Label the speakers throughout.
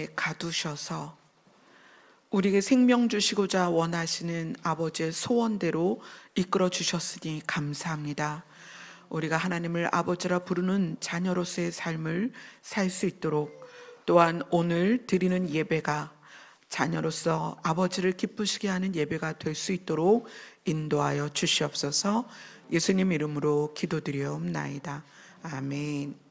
Speaker 1: 가운데 가두셔서 우리에게 생명 주시고자 원하시는 아버지의 소원대로 이끌어 주셨으니 감사합니다. 우리가 하나님을 아버지라 부르는 자녀로서의 삶을 살 수 있도록, 또한 오늘 드리는 예배가 자녀로서 아버지를 기쁘시게 하는 예배가 될 수 있도록 인도하여 주시옵소서. 예수님 이름으로 기도드리옵나이다. 아멘.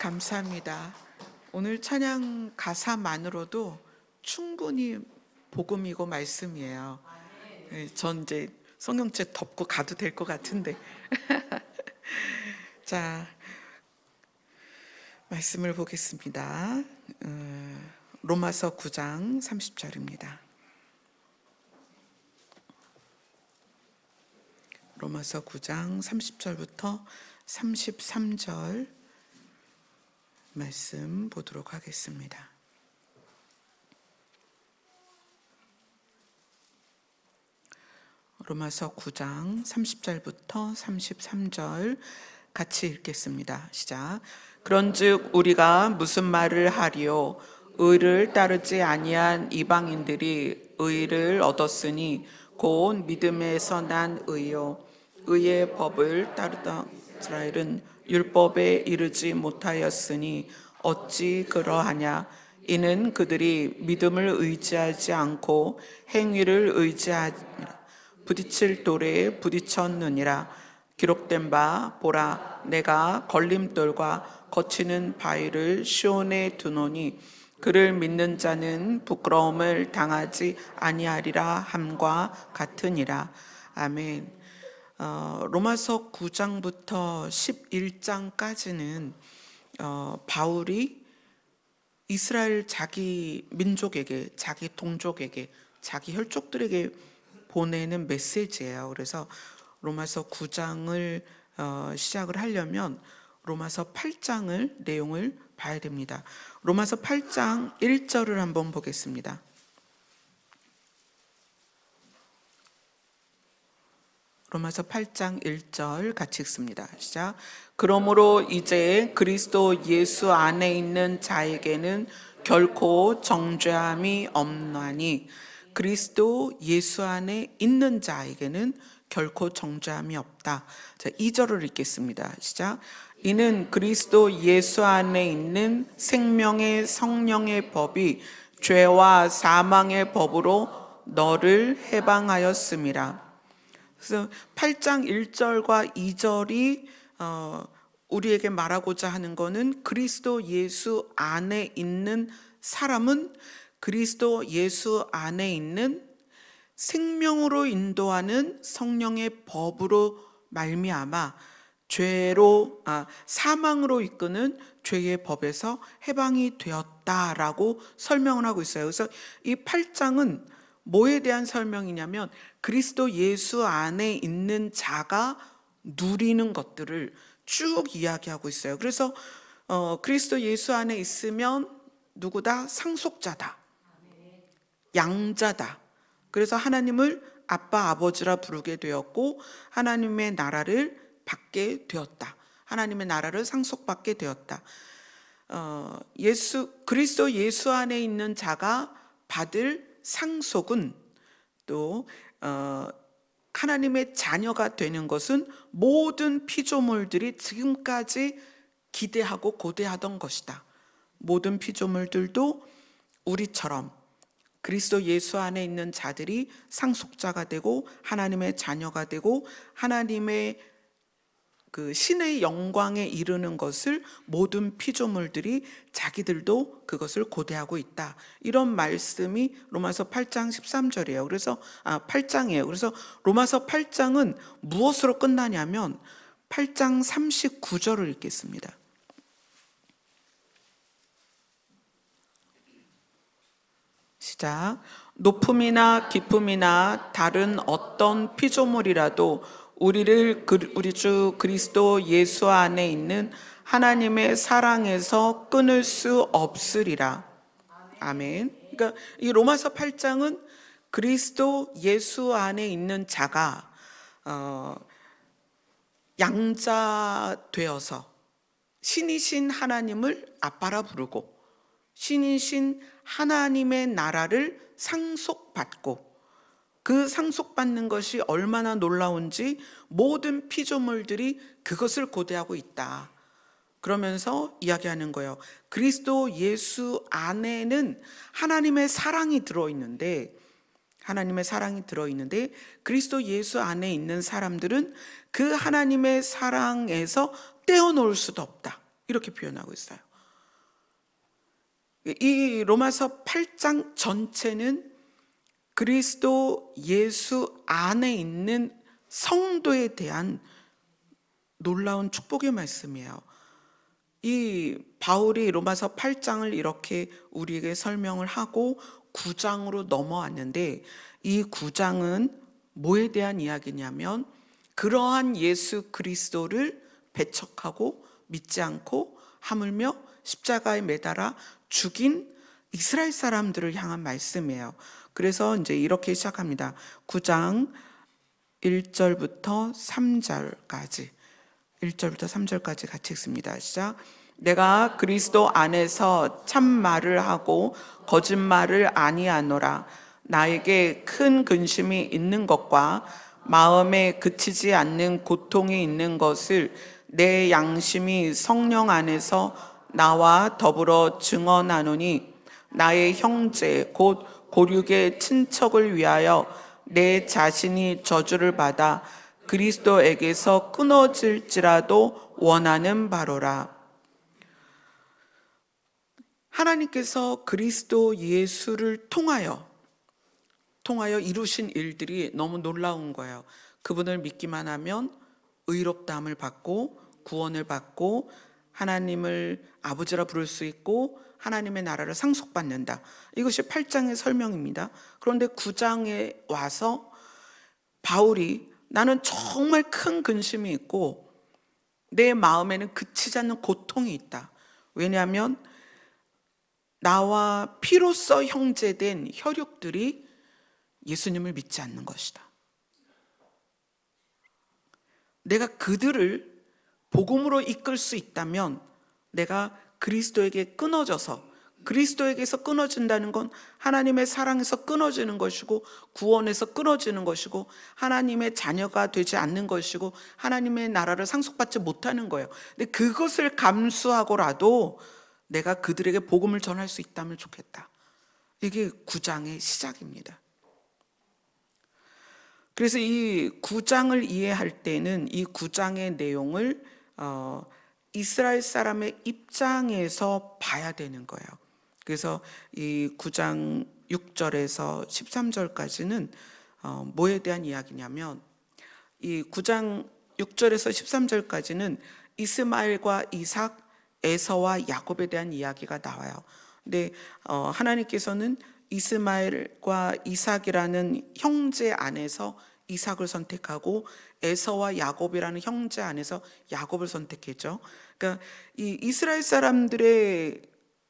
Speaker 1: 감사합니다. 오늘 찬양 가사만으로도 충분히 복음이고 말씀이에요. 전 이제 성경책 덮고 가도 될 것 같은데. 자, 말씀을 보겠습니다. 로마서 9장 30절입니다. 로마서 9장 30절부터 33절 말씀 보도록 하겠습니다. 로마서 9장 30절부터 33절 같이 읽겠습니다. 시작. 그런즉 우리가 무슨 말을 하리요? 의를 따르지 아니한 이방인들이 의를 얻었으니 곧 믿음에서 난 의요. 의의 법을 따르던 이스라엘은 율법에 이르지 못하였으니 어찌 그러하냐? 이는 그들이 믿음을 의지하지 않고 행위를 의지하니라. 부딪힐 돌에 부딪혔느니라. 기록된 바 보라, 내가 걸림돌과 거치는 바위를 시온에 두노니 그를 믿는 자는 부끄러움을 당하지 아니하리라 함과 같으니라. 아멘. 로마서 9장부터 11장까지는 바울이 이스라엘 자기 민족에게, 자기 동족에게, 자기 혈족들에게 보내는 메시지예요. 그래서 로마서 9장을 시작을 하려면 로마서 8장을 내용을 봐야 됩니다. 로마서 8장 1절을 한번 보겠습니다. 로마서 8장 1절 같이 읽습니다. 시작. 그러므로 이제 그리스도 예수 안에 있는 자에게는 결코 정죄함이 없나니 그리스도 예수 안에 있는 자에게는 결코 정죄함이 없다. 자, 2절을 읽겠습니다. 시작. 이는 그리스도 예수 안에 있는 생명의 성령의 법이 죄와 사망의 법으로 너를 해방하였음이라. 그래서 8장 1절과 2절이 우리에게 말하고자 하는 것은 그리스도 예수 안에 있는 사람은 그리스도 예수 안에 있는 생명으로 인도하는 성령의 법으로 말미암아 사망으로 이끄는 죄의 법에서 해방이 되었다라고 설명을 하고 있어요. 그래서 이 8장은 뭐에 대한 설명이냐면 그리스도 예수 안에 있는 자가 누리는 것들을 쭉 이야기하고 있어요. 그래서 그리스도 예수 안에 있으면 누구다? 상속자다, 양자다. 그래서 하나님을 아빠 아버지라 부르게 되었고 하나님의 나라를 받게 되었다. 하나님의 나라를 상속받게 되었다. 그리스도 예수 안에 있는 자가 받을 상속은 또 하나님의 자녀가 되는 것은 모든 피조물들이 지금까지 기대하고 고대하던 것이다. 모든 피조물들도 우리처럼 그리스도 예수 안에 있는 자들이 상속자가 되고 하나님의 자녀가 되고 하나님의 그 신의 영광에 이르는 것을 모든 피조물들이 자기들도 그것을 고대하고 있다. 이런 말씀이 로마서 8장 13절이에요. 그래서 8장이에요. 그래서 로마서 8장은 무엇으로 끝나냐면 8장 39절을 읽겠습니다. 시작. 높음이나 깊음이나 다른 어떤 피조물이라도 우리 주 그리스도 예수 안에 있는 하나님의 사랑에서 끊을 수 없으리라. 아멘. 그러니까 이 로마서 8장은 그리스도 예수 안에 있는 자가 양자 되어서 신이신 하나님을 아빠라 부르고 신이신 하나님의 나라를 상속받고 그 상속받는 것이 얼마나 놀라운지 모든 피조물들이 그것을 고대하고 있다. 그러면서 이야기하는 거예요. 그리스도 예수 안에는 하나님의 사랑이 들어있는데 그리스도 예수 안에 있는 사람들은 그 하나님의 사랑에서 떼어놓을 수도 없다. 이렇게 표현하고 있어요. 이 로마서 8장 전체는 그리스도 예수 안에 있는 성도에 대한 놀라운 축복의 말씀이에요. 이 바울이 로마서 8장을 이렇게 우리에게 설명을 하고 9장으로 넘어왔는데 이 9장은 뭐에 대한 이야기냐면 그러한 예수 그리스도를 배척하고 믿지 않고 하물며 십자가에 매달아 죽인 이스라엘 사람들을 향한 말씀이에요. 그래서 이제 이렇게 시작합니다. 9장 1절부터 3절까지 1절부터 3절까지 같이 읽습니다. 시작. 내가 그리스도 안에서 참 말을 하고 거짓말을 아니하노라. 나에게 큰 근심이 있는 것과 마음에 그치지 않는 고통이 있는 것을 내 양심이 성령 안에서 나와 더불어 증언하노니, 나의 형제 곧 고륙의 친척을 위하여 내 자신이 저주를 받아 그리스도에게서 끊어질지라도 원하는 바로라. 하나님께서 그리스도 예수를 통하여 이루신 일들이 너무 놀라운 거예요. 그분을 믿기만 하면 의롭다함을 받고 구원을 받고 하나님을 아버지라 부를 수 있고 하나님의 나라를 상속받는다. 이것이 8장의 설명입니다. 그런데 9장에 와서 바울이 나는 정말 큰 근심이 있고 내 마음에는 그치지 않는 고통이 있다. 왜냐하면 나와 피로써 형제된 혈육들이 예수님을 믿지 않는 것이다. 내가 그들을 복음으로 이끌 수 있다면 내가 그리스도에게 끊어져서, 그리스도에게서 끊어진다는 건 하나님의 사랑에서 끊어지는 것이고 구원에서 끊어지는 것이고 하나님의 자녀가 되지 않는 것이고 하나님의 나라를 상속받지 못하는 거예요. 근데 그것을 감수하고라도 내가 그들에게 복음을 전할 수 있다면 좋겠다. 이게 9장의 시작입니다. 그래서 이 9장을 이해할 때는 이 9장의 내용을 이스라엘 사람의 입장에서 봐야 되는 거예요. 그래서 이 9장 6절에서 13절까지는 뭐에 대한 이야기냐면, 이 9장 6절에서 13절까지는 이스마엘과 이삭, 에서와 야곱에 대한 이야기가 나와요. 근데 하나님께서는 이스마엘과 이삭이라는 형제 안에서 이삭을 선택하고 에서와 야곱이라는 형제 안에서 야곱을 선택했죠. 그러니까 이 이스라엘 사람들의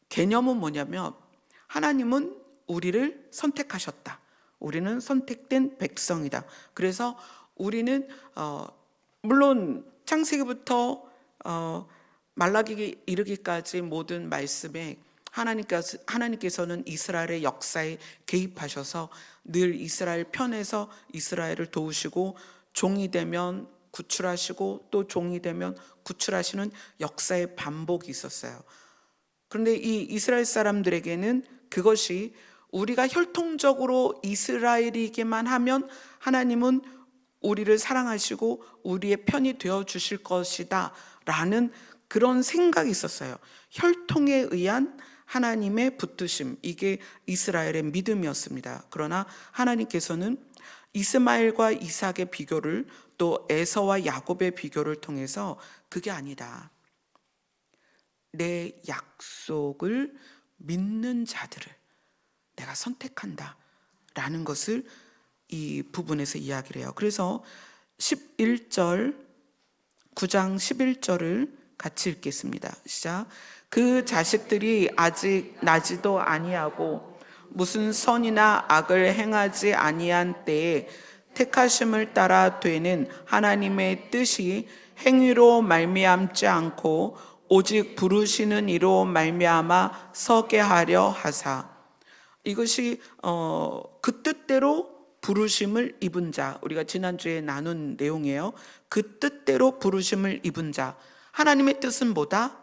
Speaker 1: 개념은 뭐냐면, 하나님은 우리를 선택하셨다. 우리는 선택된 백성이다. 그래서 우리는 물론 창세기부터 말라기 이르기까지 모든 말씀에 하나님께서는 이스라엘의 역사에 개입하셔서 늘 이스라엘 편에서 이스라엘을 도우시고 종이 되면 구출하시고 또 종이 되면 구출하시는 역사의 반복이 있었어요. 그런데 이 이스라엘 사람들에게는 그것이 우리가 혈통적으로 이스라엘이기만 하면 하나님은 우리를 사랑하시고 우리의 편이 되어 주실 것이다 라는 그런 생각이 있었어요. 혈통에 의한 하나님의 붙드심, 이게 이스라엘의 믿음이었습니다. 그러나 하나님께서는 이스마엘과 이삭의 비교를, 또 에서와 야곱의 비교를 통해서 그게 아니다, 내 약속을 믿는 자들을 내가 선택한다 라는 것을 이 부분에서 이야기를 해요. 그래서 9장 11절을 같이 읽겠습니다. 시작. 그 자식들이 아직 나지도 아니하고 무슨 선이나 악을 행하지 아니한 때에 택하심을 따라 되는 하나님의 뜻이 행위로 말미암지 않고 오직 부르시는 이로 말미암아 서게 하려 하사. 이것이 그 뜻대로 부르심을 입은 자, 우리가 지난주에 나눈 내용이에요. 그 뜻대로 부르심을 입은 자. 하나님의 뜻은 뭐다?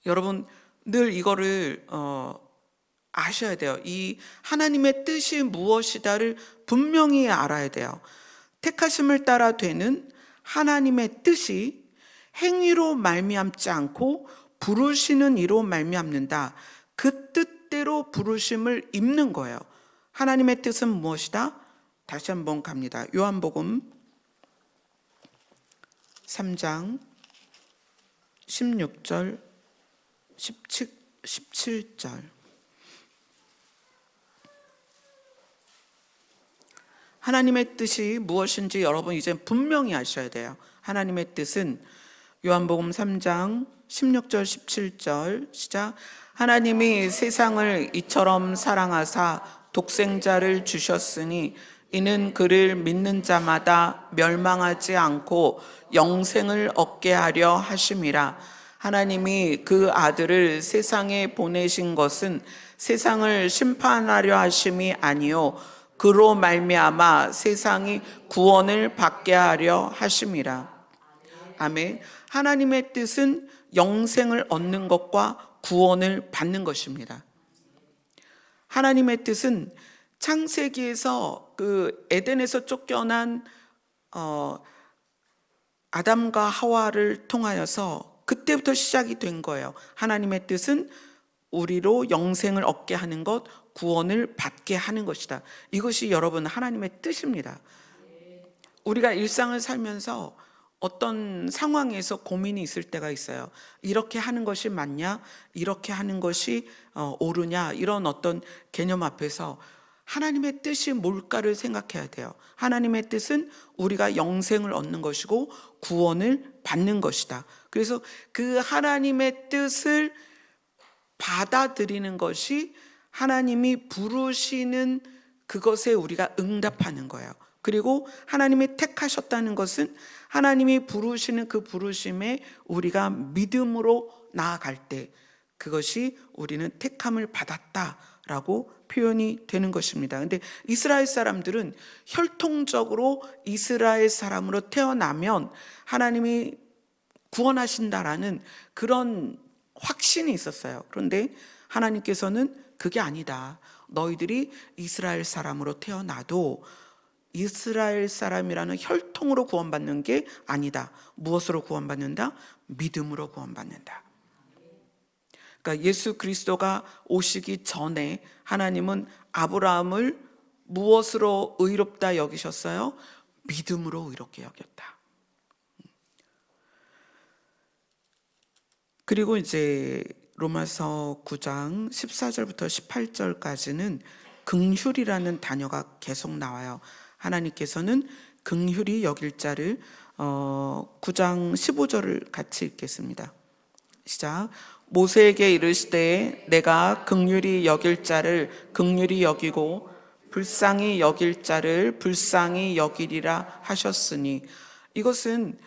Speaker 1: 여러분 늘 이거를 아셔야 돼요. 이 하나님의 뜻이 무엇이다를 분명히 알아야 돼요. 택하심을 따라 되는 하나님의 뜻이 행위로 말미암지 않고 부르시는 이로 말미암는다. 그 뜻대로 부르심을 입는 거예요. 하나님의 뜻은 무엇이다? 다시 한번 갑니다. 요한복음 3장 16절 17절. 하나님의 뜻이 무엇인지 여러분 이제 분명히 아셔야 돼요. 하나님의 뜻은 요한복음 3장 16절 17절 시작. 하나님이 세상을 이처럼 사랑하사 독생자를 주셨으니 이는 그를 믿는 자마다 멸망하지 않고 영생을 얻게 하려 하심이라. 하나님이 그 아들을 세상에 보내신 것은 세상을 심판하려 하심이 아니요 그로 말미암아 세상이 구원을 받게 하려 하심이라. 아멘. 하나님의 뜻은 영생을 얻는 것과 구원을 받는 것입니다. 하나님의 뜻은 창세기에서 그 에덴에서 쫓겨난 아담과 하와를 통하여서 그때부터 시작이 된 거예요. 하나님의 뜻은 우리로 영생을 얻게 하는 것, 구원을 받게 하는 것이다. 이것이 여러분 하나님의 뜻입니다. 우리가 일상을 살면서 어떤 상황에서 고민이 있을 때가 있어요. 이렇게 하는 것이 맞냐? 이렇게 하는 것이 옳으냐? 이런 어떤 개념 앞에서 하나님의 뜻이 뭘까를 생각해야 돼요. 하나님의 뜻은 우리가 영생을 얻는 것이고 구원을 받는 것이다. 그래서 그 하나님의 뜻을 받아들이는 것이 하나님이 부르시는 그것에 우리가 응답하는 거예요. 그리고 하나님이 택하셨다는 것은 하나님이 부르시는 그 부르심에 우리가 믿음으로 나아갈 때 그것이 우리는 택함을 받았다라고 표현이 되는 것입니다. 근데 이스라엘 사람들은 혈통적으로 이스라엘 사람으로 태어나면 하나님이 구원하신다라는 그런 확신이 있었어요. 그런데 하나님께서는 그게 아니다. 너희들이 이스라엘 사람으로 태어나도 이스라엘 사람이라는 혈통으로 구원받는 게 아니다. 무엇으로 구원받는다? 믿음으로 구원받는다. 그러니까 예수 그리스도가 오시기 전에 하나님은 아브라함을 무엇으로 의롭다 여기셨어요? 믿음으로 의롭게 여겼다. 그리고 이제 로마서 9장 14절부터 18절까지는 긍휼이라는 단어가 계속 나와요. 하나님께서는 긍휼히 여길 자를 9장 15절을 같이 읽겠습니다. 시작. 모세에게 이르시되 내가 긍휼히 여길 자를 긍휼히 여기고 불쌍히 여길 자를 불쌍히 여기리라 하셨으니, 이것은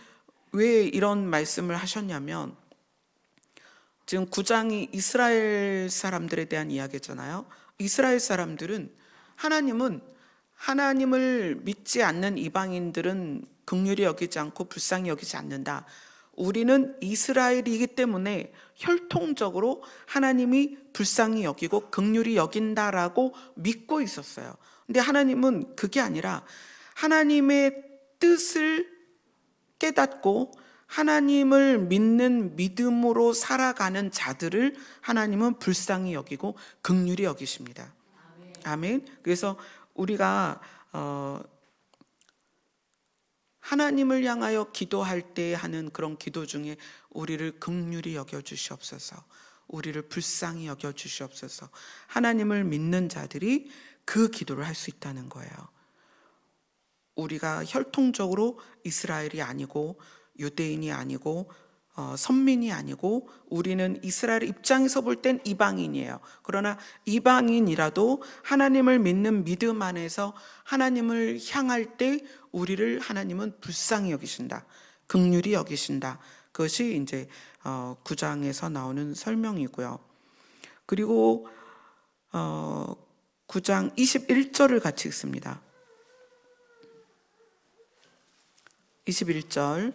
Speaker 1: 왜 이런 말씀을 하셨냐면 지금 9장이 이스라엘 사람들에 대한 이야기잖아요. 이스라엘 사람들은 하나님을 믿지 않는 이방인들은 긍휼히 여기지 않고 불쌍히 여기지 않는다. 우리는 이스라엘이기 때문에 혈통적으로 하나님이 불쌍히 여기고 긍휼히 여긴다라고 믿고 있었어요. 근데 하나님은 그게 아니라 하나님의 뜻을 깨닫고 하나님을 믿는 믿음으로 살아가는 자들을 하나님은 불쌍히 여기고 긍휼히 여기십니다. 아멘. 그래서 우리가 하나님을 향하여 기도할 때 하는 그런 기도 중에 우리를 긍휼히 여겨 주시옵소서, 우리를 불쌍히 여겨 주시옵소서, 하나님을 믿는 자들이 그 기도를 할 수 있다는 거예요. 우리가 혈통적으로 이스라엘이 아니고 유대인이 아니고 선민이 아니고 우리는 이스라엘 입장에서 볼 땐 이방인이에요. 그러나 이방인이라도 하나님을 믿는 믿음 안에서 하나님을 향할 때 우리를 하나님은 불쌍히 여기신다, 긍휼히 여기신다. 그것이 이제 9장에서 나오는 설명이고요. 그리고 9장 21절을 같이 읽습니다. 21절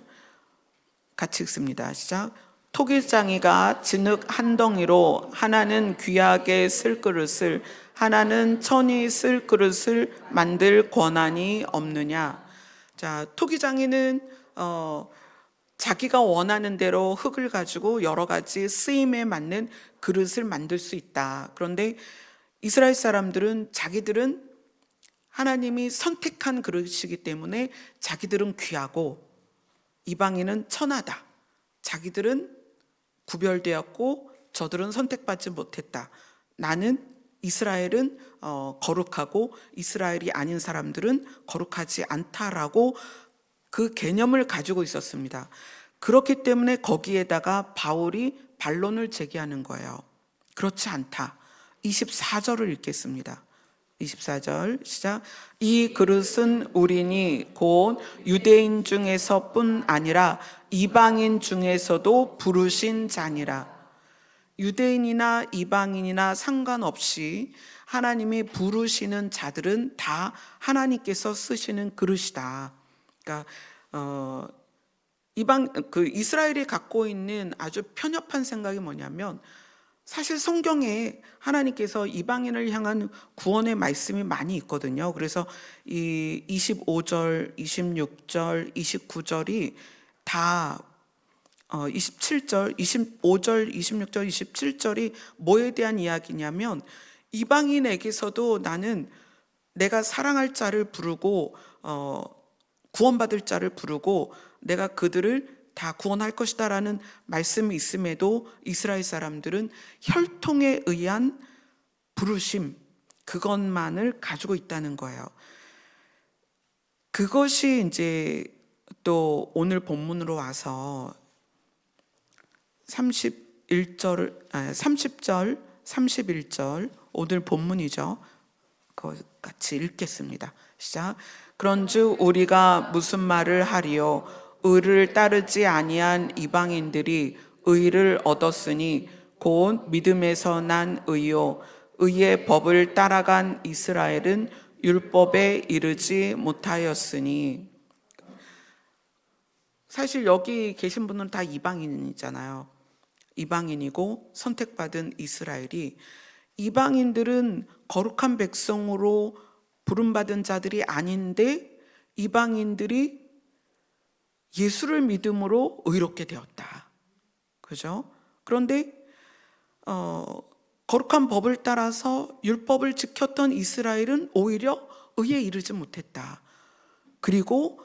Speaker 1: 같이 읽습니다. 시작. 토기장이가 진흙 한 덩이로 하나는 귀하게 쓸 그릇을 하나는 천히 쓸 그릇을 만들 권한이 없느냐. 자, 토기장이는 자기가 원하는 대로 흙을 가지고 여러 가지 쓰임에 맞는 그릇을 만들 수 있다. 그런데 이스라엘 사람들은 자기들은 하나님이 선택한 그릇이기 때문에 자기들은 귀하고 이방인은 천하다. 자기들은 구별되었고 저들은 선택받지 못했다. 나는 이스라엘은 거룩하고 이스라엘이 아닌 사람들은 거룩하지 않다라고 그 개념을 가지고 있었습니다. 그렇기 때문에 거기에다가 바울이 반론을 제기하는 거예요. 그렇지 않다. 24절을 읽겠습니다. 24절 시작. 이 그릇은 우리니 곧 유대인 중에서뿐 아니라 이방인 중에서도 부르신 자니라. 유대인이나 이방인이나 상관없이 하나님이 부르시는 자들은 다 하나님께서 쓰시는 그릇이다. 그러니까 이스라엘이 갖고 있는 아주 편협한 생각이 뭐냐면, 사실 성경에 하나님께서 이방인을 향한 구원의 말씀이 많이 있거든요. 그래서 이 25절, 26절, 29절이 다 27절, 25절, 26절, 27절이 뭐에 대한 이야기냐면, 이방인에게서도 나는 내가 사랑할 자를 부르고 구원받을 자를 부르고 내가 그들을 다 구원할 것이다 라는 말씀이 있음에도 이스라엘 사람들은 혈통에 의한 부르심, 그것만을 가지고 있다는 거예요. 그것이 이제 또 오늘 본문으로 와서 30절, 31절 오늘 본문이죠. 그거 같이 읽겠습니다. 시작. 그런즉 우리가 무슨 말을 하리요? 의를 따르지 아니한 이방인들이 의를 얻었으니 곧 믿음에서 난 의요. 의의 법을 따라간 이스라엘은 율법에 이르지 못하였으니. 사실 여기 계신 분은 다 이방인이잖아요. 이방인이고 선택받은 이스라엘이, 이방인들은 거룩한 백성으로 부름받은 자들이 아닌데 이방인들이 예수를 믿음으로 의롭게 되었다. 그죠? 그런데 거룩한 법을 따라서 율법을 지켰던 이스라엘은 오히려 의에 이르지 못했다. 그리고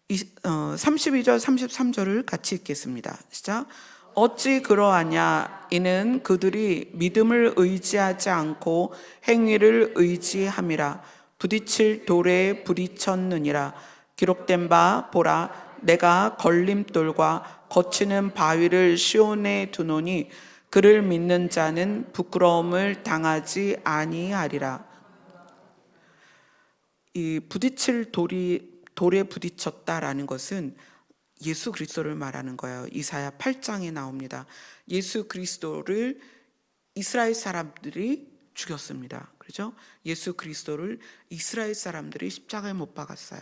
Speaker 1: 32절, 33절을 같이 읽겠습니다. 시작. 어찌 그러하냐? 이는 그들이 믿음을 의지하지 않고 행위를 의지함이라. 부딪힐 돌에 부딪혔느니라. 기록된 바 보라, 내가 걸림돌과 거치는 바위를 시온에 두노니 그를 믿는 자는 부끄러움을 당하지 아니하리라. 이 부딪힐 돌에 부딪혔다라는 것은 예수 그리스도를 말하는 거예요. 이사야 8장에 나옵니다. 예수 그리스도를 이스라엘 사람들이 죽였습니다. 그렇죠? 예수 그리스도를 이스라엘 사람들이 십자가에 못 박았어요.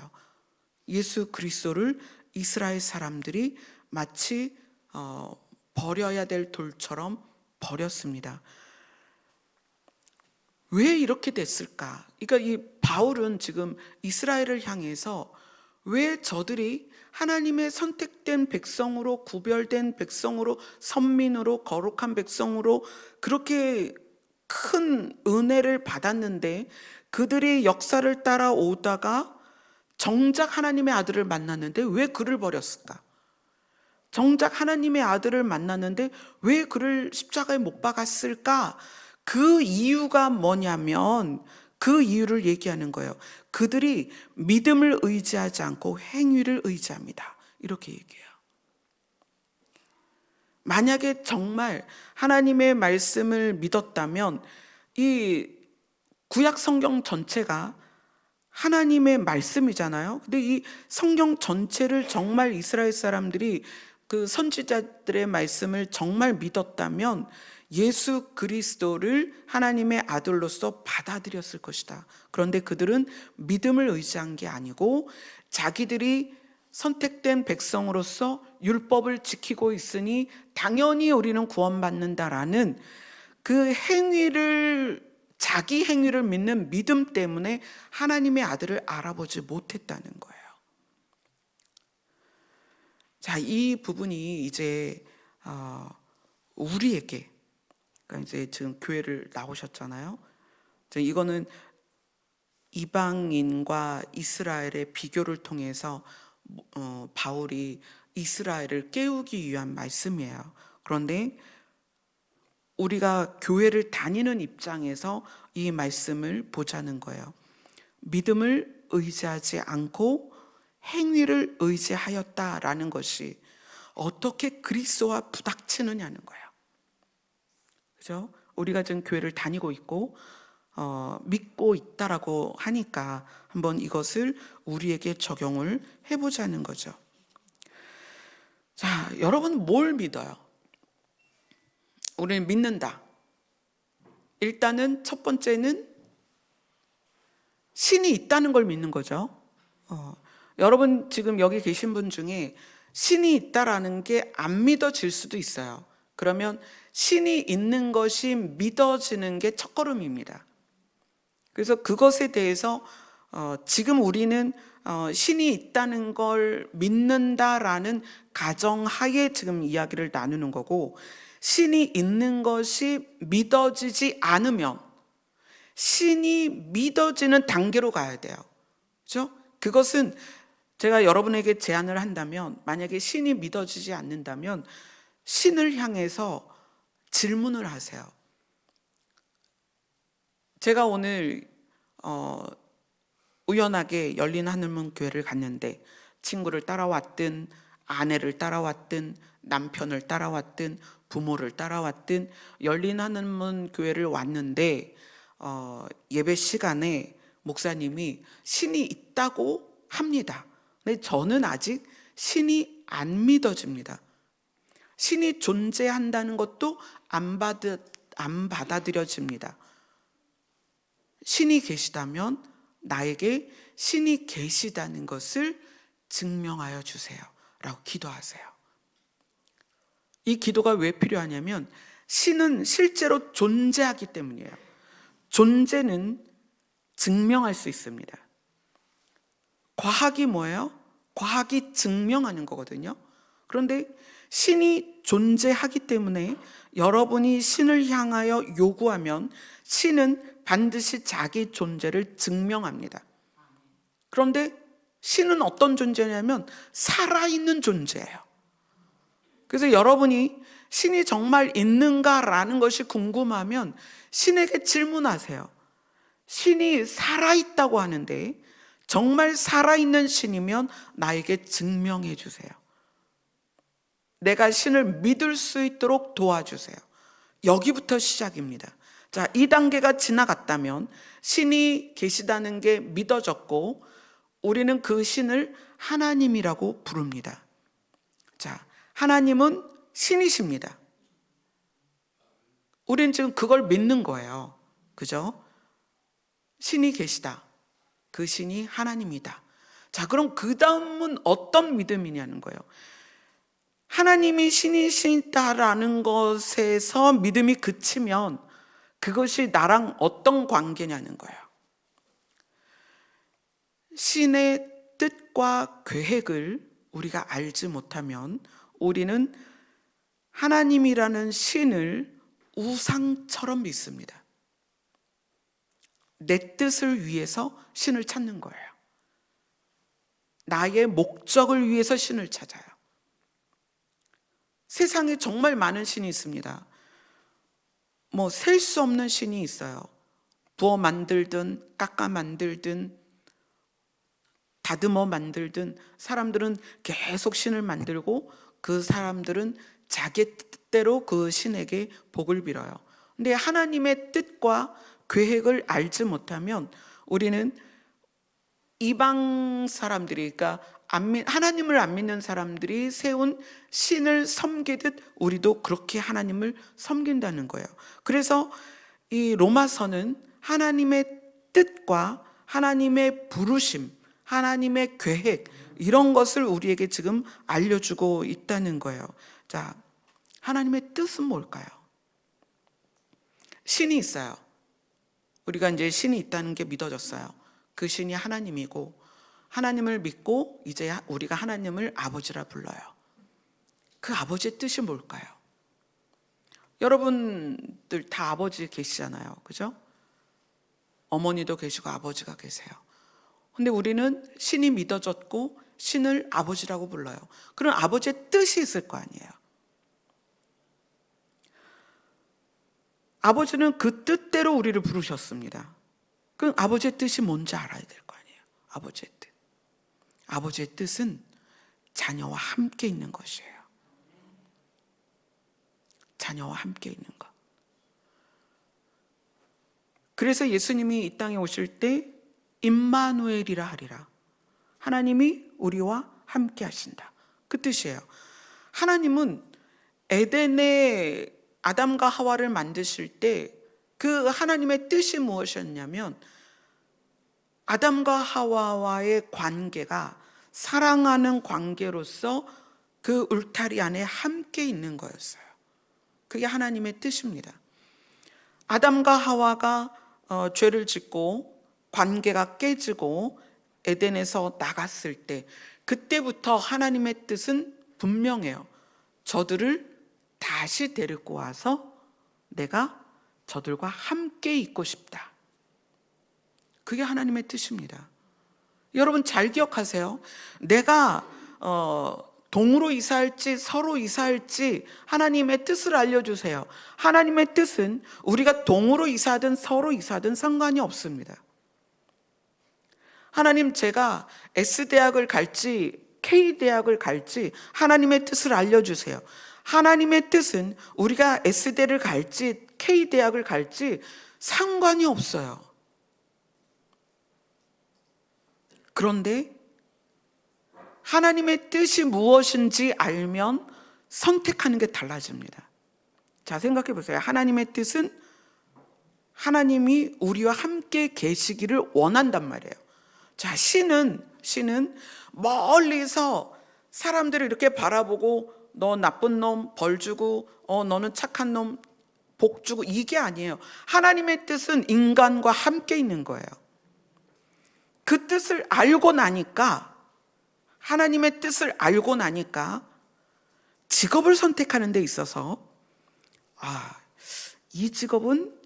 Speaker 1: 예수 그리스도를 이스라엘 사람들이 마치 버려야 될 돌처럼 버렸습니다. 왜 이렇게 됐을까? 그러니까 이 바울은 지금 이스라엘을 향해서 왜 저들이 하나님의 선택된 백성으로, 구별된 백성으로, 선민으로, 거룩한 백성으로 그렇게 큰 은혜를 받았는데 그들이 역사를 따라오다가 정작 하나님의 아들을 만났는데 왜 그를 버렸을까? 정작 하나님의 아들을 만났는데 왜 그를 십자가에 못 박았을까? 그 이유가 뭐냐면 그 이유를 얘기하는 거예요. 그들이 믿음을 의지하지 않고 행위를 의지합니다. 이렇게 얘기해요. 만약에 정말 하나님의 말씀을 믿었다면 이 구약 성경 전체가 하나님의 말씀이잖아요. 근데 이 성경 전체를 정말 이스라엘 사람들이 그 선지자들의 말씀을 정말 믿었다면 예수 그리스도를 하나님의 아들로서 받아들였을 것이다. 그런데 그들은 믿음을 의지한 게 아니고 자기들이 선택된 백성으로서 율법을 지키고 있으니 당연히 우리는 구원받는다라는 그 행위를, 자기 행위를 믿는 믿음 때문에 하나님의 아들을 알아보지 못했다는 거예요. 자, 이 부분이 이제 우리에게, 그러니까 이제 지금 교회를 나오셨잖아요. 이거는 이방인과 이스라엘의 비교를 통해서 바울이 이스라엘을 깨우기 위한 말씀이에요. 그런데 우리가 교회를 다니는 입장에서 이 말씀을 보자는 거예요. 믿음을 의지하지 않고 행위를 의지하였다라는 것이 어떻게 그리스도와 부닥치느냐는 거예요. 그죠? 우리가 지금 교회를 다니고 있고 믿고 있다라고 하니까 한번 이것을 우리에게 적용을 해보자는 거죠. 자, 여러분 뭘 믿어요? 우리는 믿는다. 일단은 첫 번째는 신이 있다는 걸 믿는 거죠. 여러분 지금 여기 계신 분 중에 신이 있다라는 게 안 믿어질 수도 있어요. 그러면 신이 있는 것이 믿어지는 게 첫걸음입니다. 그래서 그것에 대해서 지금 우리는 신이 있다는 걸 믿는다라는 가정하에 지금 이야기를 나누는 거고, 신이 있는 것이 믿어지지 않으면 신이 믿어지는 단계로 가야 돼요. 그렇죠? 그것은 제가 여러분에게 제안을 한다면, 만약에 신이 믿어지지 않는다면 신을 향해서 질문을 하세요. 제가 오늘 우연하게 열린 하늘문 교회를 갔는데, 친구를 따라왔든 아내를 따라왔든 남편을 따라왔든 부모를 따라왔든 열린 하늘문 교회를 왔는데 예배 시간에 목사님이 신이 있다고 합니다. 근데 저는 아직 신이 안 믿어집니다. 신이 존재한다는 것도 안 받아들여집니다. 신이 계시다면 나에게 신이 계시다는 것을 증명하여 주세요 라고 기도하세요. 이 기도가 왜 필요하냐면 신은 실제로 존재하기 때문이에요. 존재는 증명할 수 있습니다. 과학이 뭐예요? 과학이 증명하는 거거든요. 그런데 신이 존재하기 때문에 여러분이 신을 향하여 요구하면 신은 반드시 자기 존재를 증명합니다. 그런데 신은 어떤 존재냐면 살아있는 존재예요. 그래서 여러분이 신이 정말 있는가라는 것이 궁금하면 신에게 질문하세요. 신이 살아있다고 하는데 정말 살아있는 신이면 나에게 증명해 주세요. 내가 신을 믿을 수 있도록 도와주세요. 여기부터 시작입니다. 자, 이 단계가 지나갔다면 신이 계시다는 게 믿어졌고 우리는 그 신을 하나님이라고 부릅니다. 자, 하나님은 신이십니다. 우리는 지금 그걸 믿는 거예요. 그죠? 신이 계시다. 그 신이 하나님이다. 자, 그럼 그 다음은 어떤 믿음이냐는 거예요. 하나님이 신이시다라는 것에서 믿음이 그치면 그것이 나랑 어떤 관계냐는 거예요. 신의 뜻과 계획을 우리가 알지 못하면 우리는 하나님이라는 신을 우상처럼 믿습니다. 내 뜻을 위해서 신을 찾는 거예요. 나의 목적을 위해서 신을 찾아요. 세상에 정말 많은 신이 있습니다. 셀 수 없는 신이 있어요. 부어 만들든 깎아 만들든 다듬어 만들든 사람들은 계속 신을 만들고 그 사람들은 자기 뜻대로 그 신에게 복을 빌어요. 근데 하나님의 뜻과 계획을 알지 못하면 우리는 이방 사람들이, 그러니까 하나님을 안 믿는 사람들이 세운 신을 섬기듯 우리도 그렇게 하나님을 섬긴다는 거예요. 그래서 이 로마서는 하나님의 뜻과 하나님의 부르심, 하나님의 계획, 이런 것을 우리에게 지금 알려주고 있다는 거예요. 자, 하나님의 뜻은 뭘까요? 신이 있어요. 우리가 이제 신이 있다는 게 믿어졌어요. 그 신이 하나님이고, 하나님을 믿고 이제 우리가 하나님을 아버지라 불러요. 그 아버지의 뜻이 뭘까요? 여러분들 다 아버지 계시잖아요. 그죠? 어머니도 계시고 아버지가 계세요. 근데 우리는 신이 믿어졌고 신을 아버지라고 불러요. 그럼 아버지의 뜻이 있을 거 아니에요. 아버지는 그 뜻대로 우리를 부르셨습니다. 그럼 아버지의 뜻이 뭔지 알아야 될 거 아니에요. 아버지의 뜻. 아버지의 뜻은 자녀와 함께 있는 것이에요. 자녀와 함께 있는 것. 그래서 예수님이 이 땅에 오실 때 임마누엘이라 하리라. 하나님이 우리와 함께 하신다. 그 뜻이에요. 하나님은 에덴에 아담과 하와를 만드실 때 그 하나님의 뜻이 무엇이었냐면 아담과 하와와의 관계가 사랑하는 관계로서 그 울타리 안에 함께 있는 거였어요. 그게 하나님의 뜻입니다. 아담과 하와가 죄를 짓고 관계가 깨지고 에덴에서 나갔을 때 그때부터 하나님의 뜻은 분명해요. 저들을 다시 데리고 와서 내가 저들과 함께 있고 싶다. 그게 하나님의 뜻입니다. 여러분 잘 기억하세요. 내가 동으로 이사할지 서로 이사할지 하나님의 뜻을 알려주세요. 하나님의 뜻은 우리가 동으로 이사하든 서로 이사하든 상관이 없습니다. 하나님, 제가 S대학을 갈지 K대학을 갈지 하나님의 뜻을 알려주세요. 하나님의 뜻은 우리가 S대를 갈지 K대학을 갈지 상관이 없어요. 그런데 하나님의 뜻이 무엇인지 알면 선택하는 게 달라집니다. 자, 생각해 보세요. 하나님의 뜻은 하나님이 우리와 함께 계시기를 원한단 말이에요. 자, 신은 멀리서 사람들을 이렇게 바라보고 너 나쁜 놈 벌 주고 너는 착한 놈 복 주고 이게 아니에요. 하나님의 뜻은 인간과 함께 있는 거예요. 그 뜻을 알고 나니까 하나님의 뜻을 알고 나니까 직업을 선택하는 데 있어서 이 직업은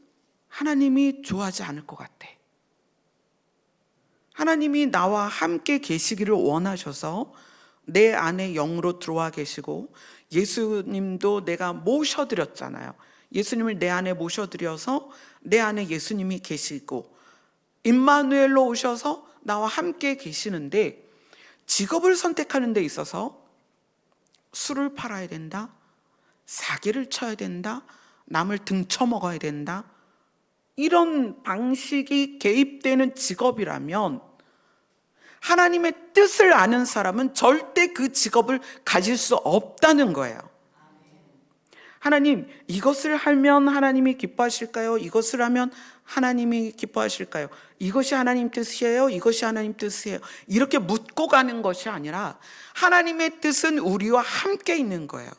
Speaker 1: 하나님이 좋아하지 않을 것 같아. 하나님이 나와 함께 계시기를 원하셔서 내 안에 영으로 들어와 계시고 예수님도 내가 모셔드렸잖아요. 예수님을 내 안에 모셔드려서 내 안에 예수님이 계시고 임마누엘로 오셔서 나와 함께 계시는데 직업을 선택하는 데 있어서 술을 팔아야 된다, 사기를 쳐야 된다, 남을 등쳐먹어야 된다, 이런 방식이 개입되는 직업이라면 하나님의 뜻을 아는 사람은 절대 그 직업을 가질 수 없다는 거예요. 하나님, 이것을 하면 하나님이 기뻐하실까요? 이것을 하면 하나님이 기뻐하실까요? 이것이 하나님 뜻이에요? 이것이 하나님 뜻이에요? 이렇게 묻고 가는 것이 아니라 하나님의 뜻은 우리와 함께 있는 거예요.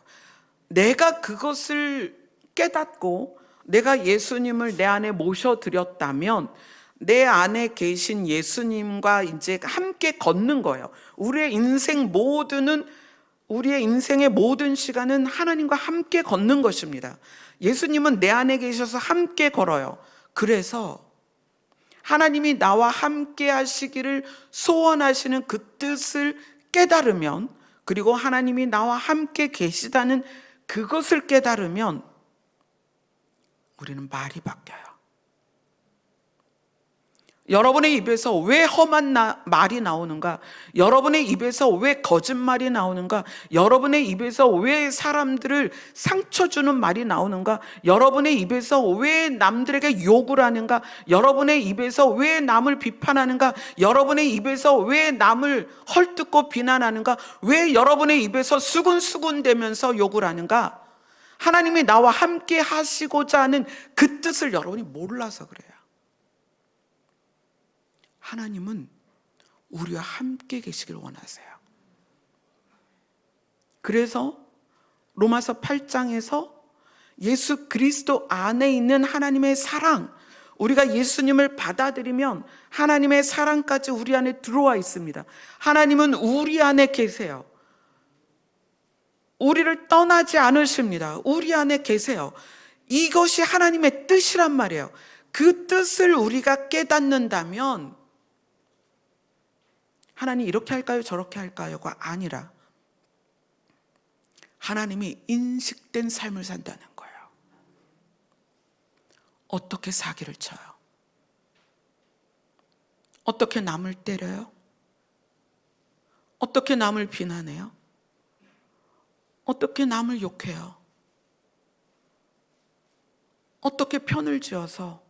Speaker 1: 내가 그것을 깨닫고 내가 예수님을 내 안에 모셔드렸다면 내 안에 계신 예수님과 이제 함께 걷는 거예요. 우리의 인생의 모든 시간은 하나님과 함께 걷는 것입니다. 예수님은 내 안에 계셔서 함께 걸어요. 그래서 하나님이 나와 함께 하시기를 소원하시는 그 뜻을 깨달으면, 그리고 하나님이 나와 함께 계시다는 그것을 깨달으면 우리는 말이 바뀌어요. 여러분의 입에서 왜 험한 말이 나오는가? 여러분의 입에서 왜 거짓말이 나오는가? 여러분의 입에서 왜 사람들을 상처 주는 말이 나오는가? 여러분의 입에서 왜 남들에게 욕을 하는가? 여러분의 입에서 왜 남을 비판하는가? 여러분의 입에서 왜 남을 헐뜯고 비난하는가? 왜 여러분의 입에서 수군수군 대면서 욕을 하는가? 하나님이 나와 함께 하시고자 하는 그 뜻을 여러분이 몰라서 그래요. 하나님은 우리와 함께 계시길 원하세요. 그래서 로마서 8장에서 예수 그리스도 안에 있는 하나님의 사랑, 우리가 예수님을 받아들이면 하나님의 사랑까지 우리 안에 들어와 있습니다. 하나님은 우리 안에 계세요. 우리를 떠나지 않으십니다. 우리 안에 계세요. 이것이 하나님의 뜻이란 말이에요. 그 뜻을 우리가 깨닫는다면 하나님 이렇게 할까요? 저렇게 할까요가 아니라 하나님이 인식된 삶을 산다는 거예요. 어떻게 사기를 쳐요? 어떻게 남을 때려요? 어떻게 남을 비난해요? 어떻게 남을 욕해요? 어떻게 편을 지어서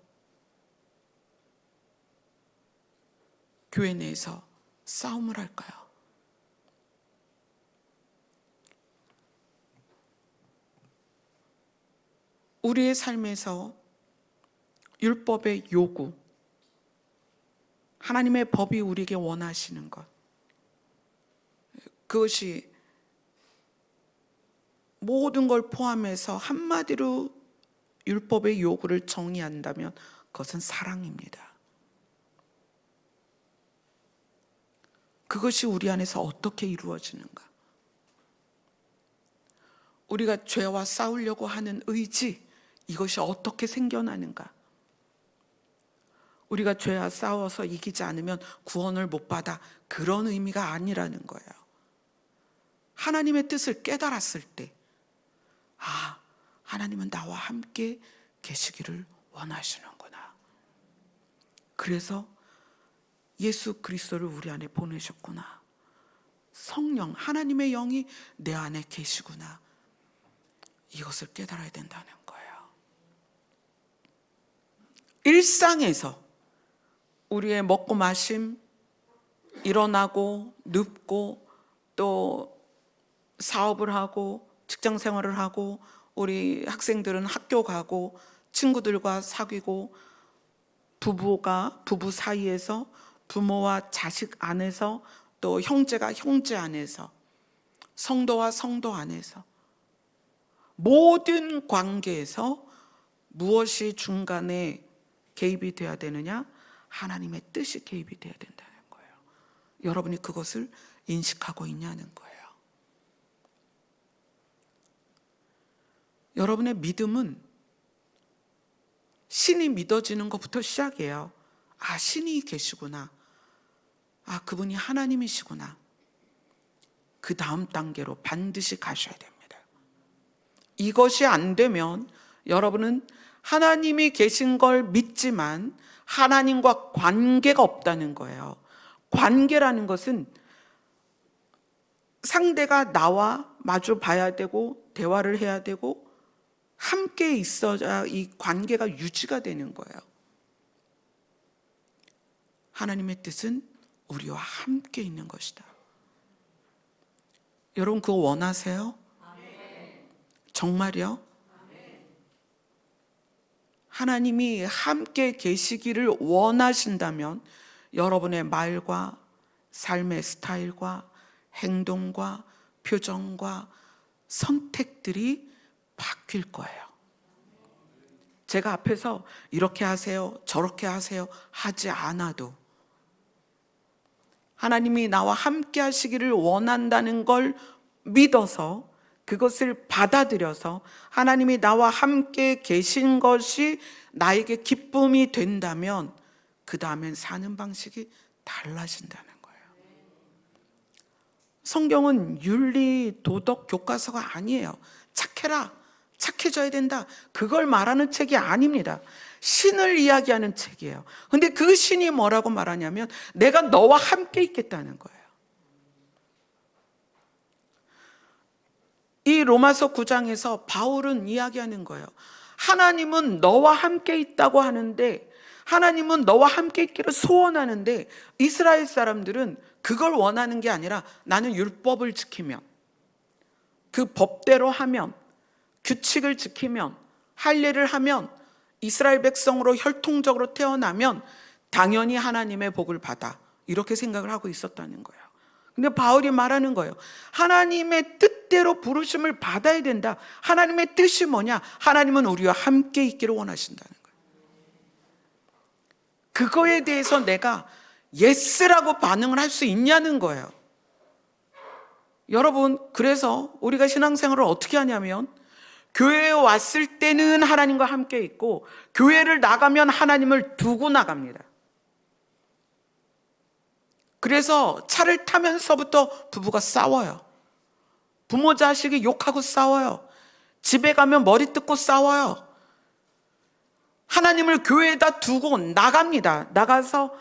Speaker 1: 교회 내에서 싸움을 할까요? 우리의 삶에서 율법의 요구, 하나님의 법이 우리에게 원하시는 것, 그것이 모든 걸 포함해서 한마디로 율법의 요구를 정의한다면 그것은 사랑입니다. 그것이 우리 안에서 어떻게 이루어지는가? 우리가 죄와 싸우려고 하는 의지, 이것이 어떻게 생겨나는가? 우리가 죄와 싸워서 이기지 않으면 구원을 못 받아, 그런 의미가 아니라는 거예요. 하나님의 뜻을 깨달았을 때, 아, 하나님은 나와 함께 계시기를 원하시는구나. 그래서 예수 그리스도를 우리 안에 보내셨구나. 성령, 하나님의 영이 내 안에 계시구나. 이것을 깨달아야 된다는 거예요. 일상에서 우리의 먹고 마심, 일어나고 눕고 또 사업을 하고 직장 생활을 하고 우리 학생들은 학교 가고 친구들과 사귀고 부부 사이에서 부모와 자식 안에서 또 형제가 형제 안에서 성도와 성도 안에서 모든 관계에서 무엇이 중간에 개입이 돼야 되느냐? 하나님의 뜻이 개입이 돼야 된다는 거예요. 여러분이 그것을 인식하고 있냐는 거예요. 여러분의 믿음은 신이 믿어지는 것부터 시작이에요. 아, 신이 계시구나. 아, 그분이 하나님이시구나. 그 다음 단계로 반드시 가셔야 됩니다. 이것이 안 되면 여러분은 하나님이 계신 걸 믿지만 하나님과 관계가 없다는 거예요. 관계라는 것은 상대가 나와 마주 봐야 되고 대화를 해야 되고 함께 있어야 이 관계가 유지가 되는 거예요. 하나님의 뜻은 우리와 함께 있는 것이다. 여러분 그거 원하세요? 정말요? 하나님이 함께 계시기를 원하신다면 여러분의 말과 삶의 스타일과 행동과 표정과 선택들이 바뀔 거예요. 제가 앞에서 이렇게 하세요, 저렇게 하세요 하지 않아도 하나님이 나와 함께 하시기를 원한다는 걸 믿어서 그것을 받아들여서 하나님이 나와 함께 계신 것이 나에게 기쁨이 된다면 그 다음엔 사는 방식이 달라진다는 거예요. 성경은 윤리, 도덕 교과서가 아니에요. 착해라, 착해져야 된다, 그걸 말하는 책이 아닙니다. 신을 이야기하는 책이에요. 근데 그 신이 뭐라고 말하냐면 내가 너와 함께 있겠다는 거예요. 이 로마서 9장에서 바울은 이야기하는 거예요. 하나님은 너와 함께 있다고 하는데, 하나님은 너와 함께 있기를 소원하는데 이스라엘 사람들은 그걸 원하는 게 아니라 나는 율법을 지키면, 그 법대로 하면, 규칙을 지키면, 할례를 하면, 이스라엘 백성으로 혈통적으로 태어나면 당연히 하나님의 복을 받아, 이렇게 생각을 하고 있었다는 거예요. 근데 바울이 말하는 거예요. 하나님의 뜻대로 부르심을 받아야 된다. 하나님의 뜻이 뭐냐? 하나님은 우리와 함께 있기를 원하신다는 거예요. 그거에 대해서 내가 예스라고 반응을 할 수 있냐는 거예요. 여러분, 그래서 우리가 신앙생활을 어떻게 하냐면 교회에 왔을 때는 하나님과 함께 있고 교회를 나가면 하나님을 두고 나갑니다. 그래서 차를 타면서부터 부부가 싸워요. 부모 자식이 욕하고 싸워요. 집에 가면 머리 뜯고 싸워요. 하나님을 교회에다 두고 나갑니다. 나가서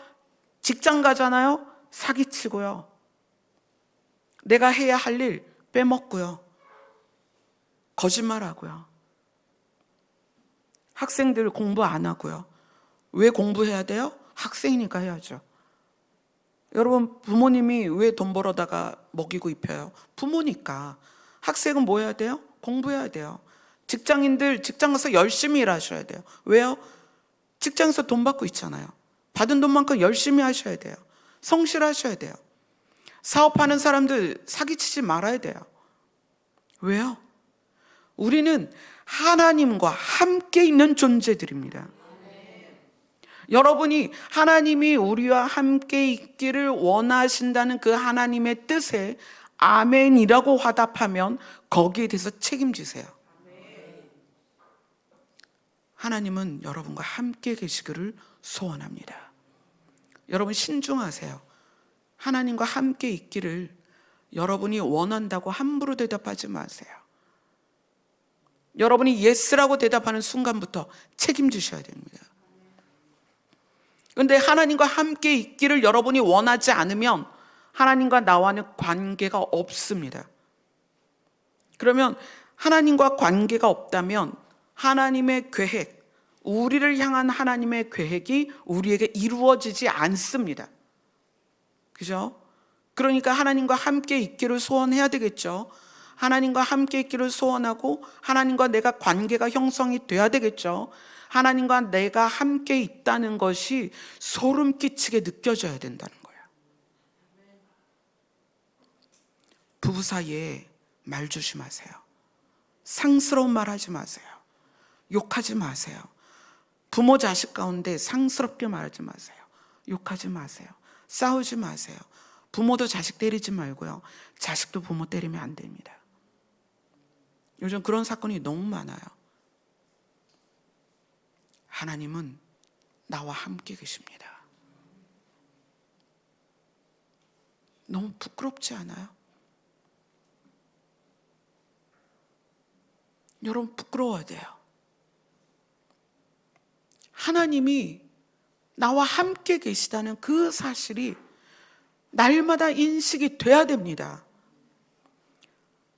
Speaker 1: 직장 가잖아요. 사기치고요. 내가 해야 할 일 빼먹고요. 거짓말하고요. 학생들 공부 안 하고요. 왜 공부해야 돼요? 학생이니까 해야죠. 여러분, 부모님이 왜 돈 벌어다가 먹이고 입혀요? 부모니까. 학생은 뭐 해야 돼요? 공부해야 돼요. 직장인들 직장 가서 열심히 일하셔야 돼요. 왜요? 직장에서 돈 받고 있잖아요. 받은 돈만큼 열심히 하셔야 돼요. 성실하셔야 돼요. 사업하는 사람들 사기치지 말아야 돼요. 왜요? 우리는 하나님과 함께 있는 존재들입니다. 여러분이 하나님이 우리와 함께 있기를 원하신다는 그 하나님의 뜻에 아멘이라고 화답하면 거기에 대해서 책임지세요. 하나님은 여러분과 함께 계시기를 소원합니다. 여러분 신중하세요. 하나님과 함께 있기를 여러분이 원한다고 함부로 대답하지 마세요. 여러분이 예스라고 대답하는 순간부터 책임지셔야 됩니다. 그런데 하나님과 함께 있기를 여러분이 원하지 않으면 하나님과 나와는 관계가 없습니다. 그러면 하나님과 관계가 없다면 하나님의 계획, 우리를 향한 하나님의 계획이 우리에게 이루어지지 않습니다. 그죠? 그러니까 하나님과 함께 있기를 소원해야 되겠죠. 하나님과 함께 있기를 소원하고 하나님과 내가 관계가 형성이 돼야 되겠죠. 하나님과 내가 함께 있다는 것이 소름 끼치게 느껴져야 된다는 거예요. 부부 사이에 말 조심하세요. 상스러운 말 하지 마세요. 욕하지 마세요. 부모 자식 가운데 상스럽게 말하지 마세요. 욕하지 마세요. 싸우지 마세요. 부모도 자식 때리지 말고요. 자식도 부모 때리면 안 됩니다. 요즘 그런 사건이 너무 많아요. 하나님은 나와 함께 계십니다. 너무 부끄럽지 않아요? 여러분 부끄러워야 돼요. 하나님이 나와 함께 계시다는 그 사실이 날마다 인식이 돼야 됩니다.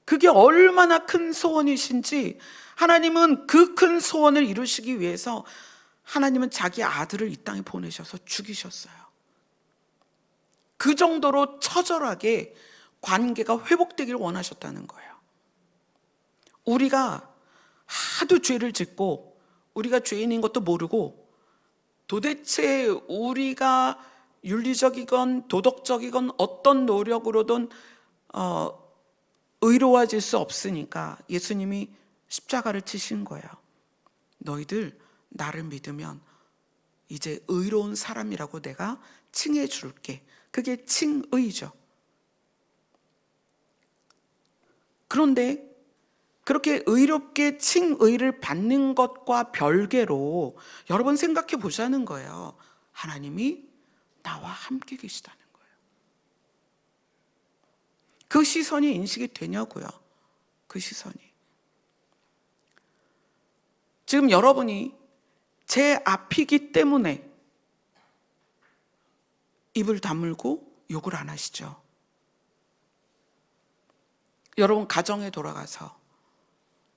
Speaker 1: 그게 얼마나 큰 소원이신지 하나님은 그 큰 소원을 이루시기 위해서 하나님은 자기 아들을 이 땅에 보내셔서 죽이셨어요. 그 정도로 처절하게 관계가 회복되기를 원하셨다는 거예요. 우리가 하도 죄를 짓고 우리가 죄인인 것도 모르고 도대체 우리가 윤리적이건 도덕적이건 어떤 노력으로든 의로워질 수 없으니까 예수님이 십자가를 치신 거예요. 너희들 나를 믿으면 이제 의로운 사람이라고 내가 칭해 줄게. 그게 칭의죠. 그런데 그렇게 의롭게 칭의를 받는 것과 별개로 여러분 생각해 보자는 거예요. 하나님이 나와 함께 계시다는 거예요. 그 시선이 인식이 되냐고요. 그 시선이. 지금 여러분이 제 앞이기 때문에 입을 다물고 욕을 안 하시죠. 여러분 가정에 돌아가서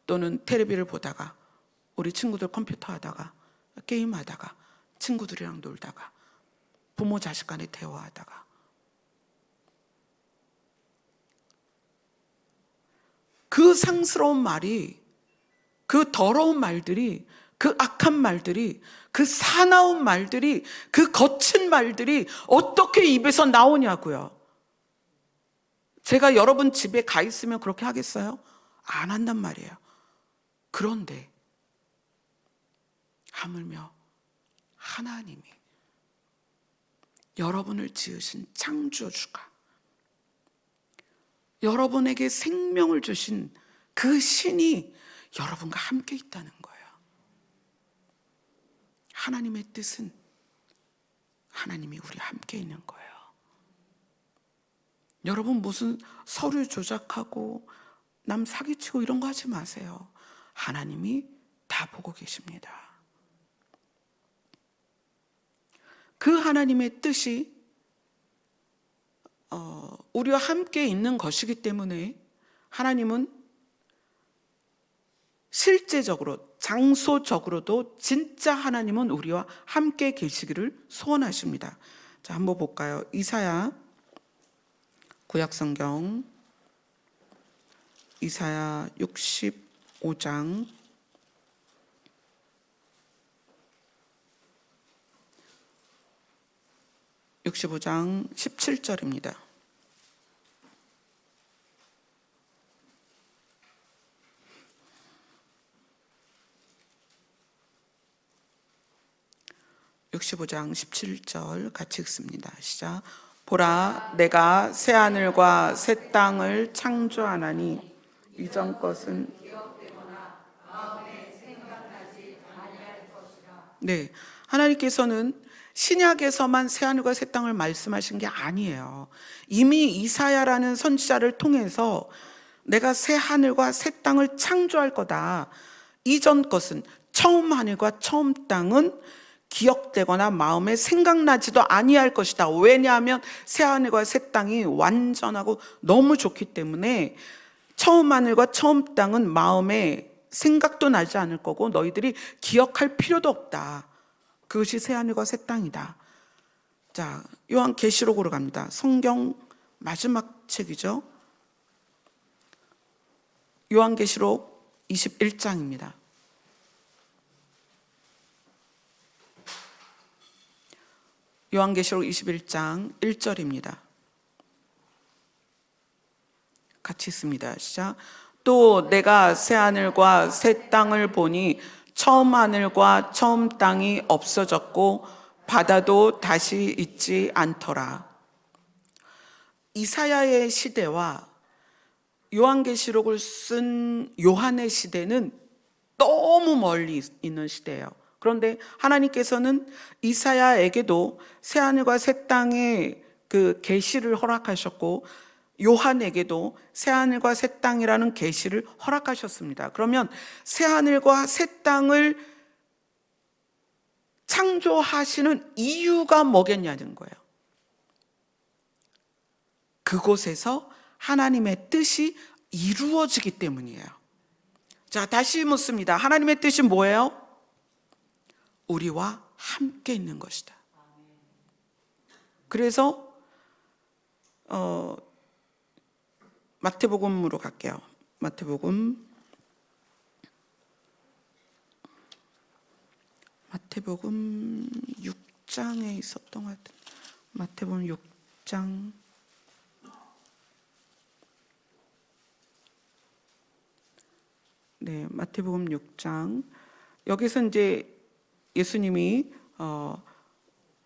Speaker 1: 또는 텔레비를 보다가 우리 친구들 컴퓨터 하다가 게임하다가 친구들이랑 놀다가 부모 자식 간에 대화하다가 그 상스러운 말이, 그 더러운 말들이, 그 악한 말들이, 그 사나운 말들이, 그 거친 말들이 어떻게 입에서 나오냐고요. 제가 여러분 집에 가 있으면 그렇게 하겠어요? 안 한단 말이에요. 그런데 하물며 하나님이 여러분을 지으신 창조주가 여러분에게 생명을 주신 그 신이 여러분과 함께 있다는 거예요. 하나님의 뜻은 하나님이 우리와 함께 있는 거예요. 여러분 무슨 서류 조작하고 남 사기치고 이런 거 하지 마세요. 하나님이 다 보고 계십니다. 그 하나님의 뜻이 우리와 함께 있는 것이기 때문에 하나님은 실제적으로 장소적으로도 진짜 하나님은 우리와 함께 계시기를 소원하십니다. 자, 한번 볼까요? 이사야 구약성경 이사야 65장 17절입니다. (65장 17절) 같이 읽습니다. 시작. 보라, 내가 새 하늘과 새 땅을 창조하나니 이전 것은 네, 하나님께서는 신약에서만 새 하늘과 새 땅을 말씀하신 게 아니에요. 이미 이사야라는 선지자를 통해서 내가 새 하늘과 새 땅을 창조할 거다. 이전 것은, 처음 하늘과 처음 땅은 기억되거나 마음에 생각나지도 아니할 것이다. 왜냐하면 새 하늘과 새 땅이 완전하고 너무 좋기 때문에 처음 하늘과 처음 땅은 마음에 생각도 나지 않을 거고 너희들이 기억할 필요도 없다. 그것이 새 하늘과 새 땅이다. 자, 요한계시록으로 갑니다. 성경 마지막 책이죠. 요한계시록 21장입니다. 요한계시록 21장 1절입니다. 같이 있습니다. 시작. 또 내가 새 하늘과 새 땅을 보니 처음 하늘과 처음 땅이 없어졌고 바다도 다시 있지 않더라. 이사야의 시대와 요한계시록을 쓴 요한의 시대는 너무 멀리 있는 시대예요. 그런데 하나님께서는 이사야에게도 새 하늘과 새 땅의 그 계시를 허락하셨고 요한에게도 새 하늘과 새 땅이라는 계시를 허락하셨습니다. 그러면 새 하늘과 새 땅을 창조하시는 이유가 뭐겠냐는 거예요. 그곳에서 하나님의 뜻이 이루어지기 때문이에요. 자, 다시 묻습니다. 하나님의 뜻이 뭐예요? 우리와 함께 있는 것이다. 그래서 마태복음으로 갈게요. 마태복음 6장에 있었던 것 같은 마태복음 6장 네, 마태복음 6장 여기서 이제 예수님이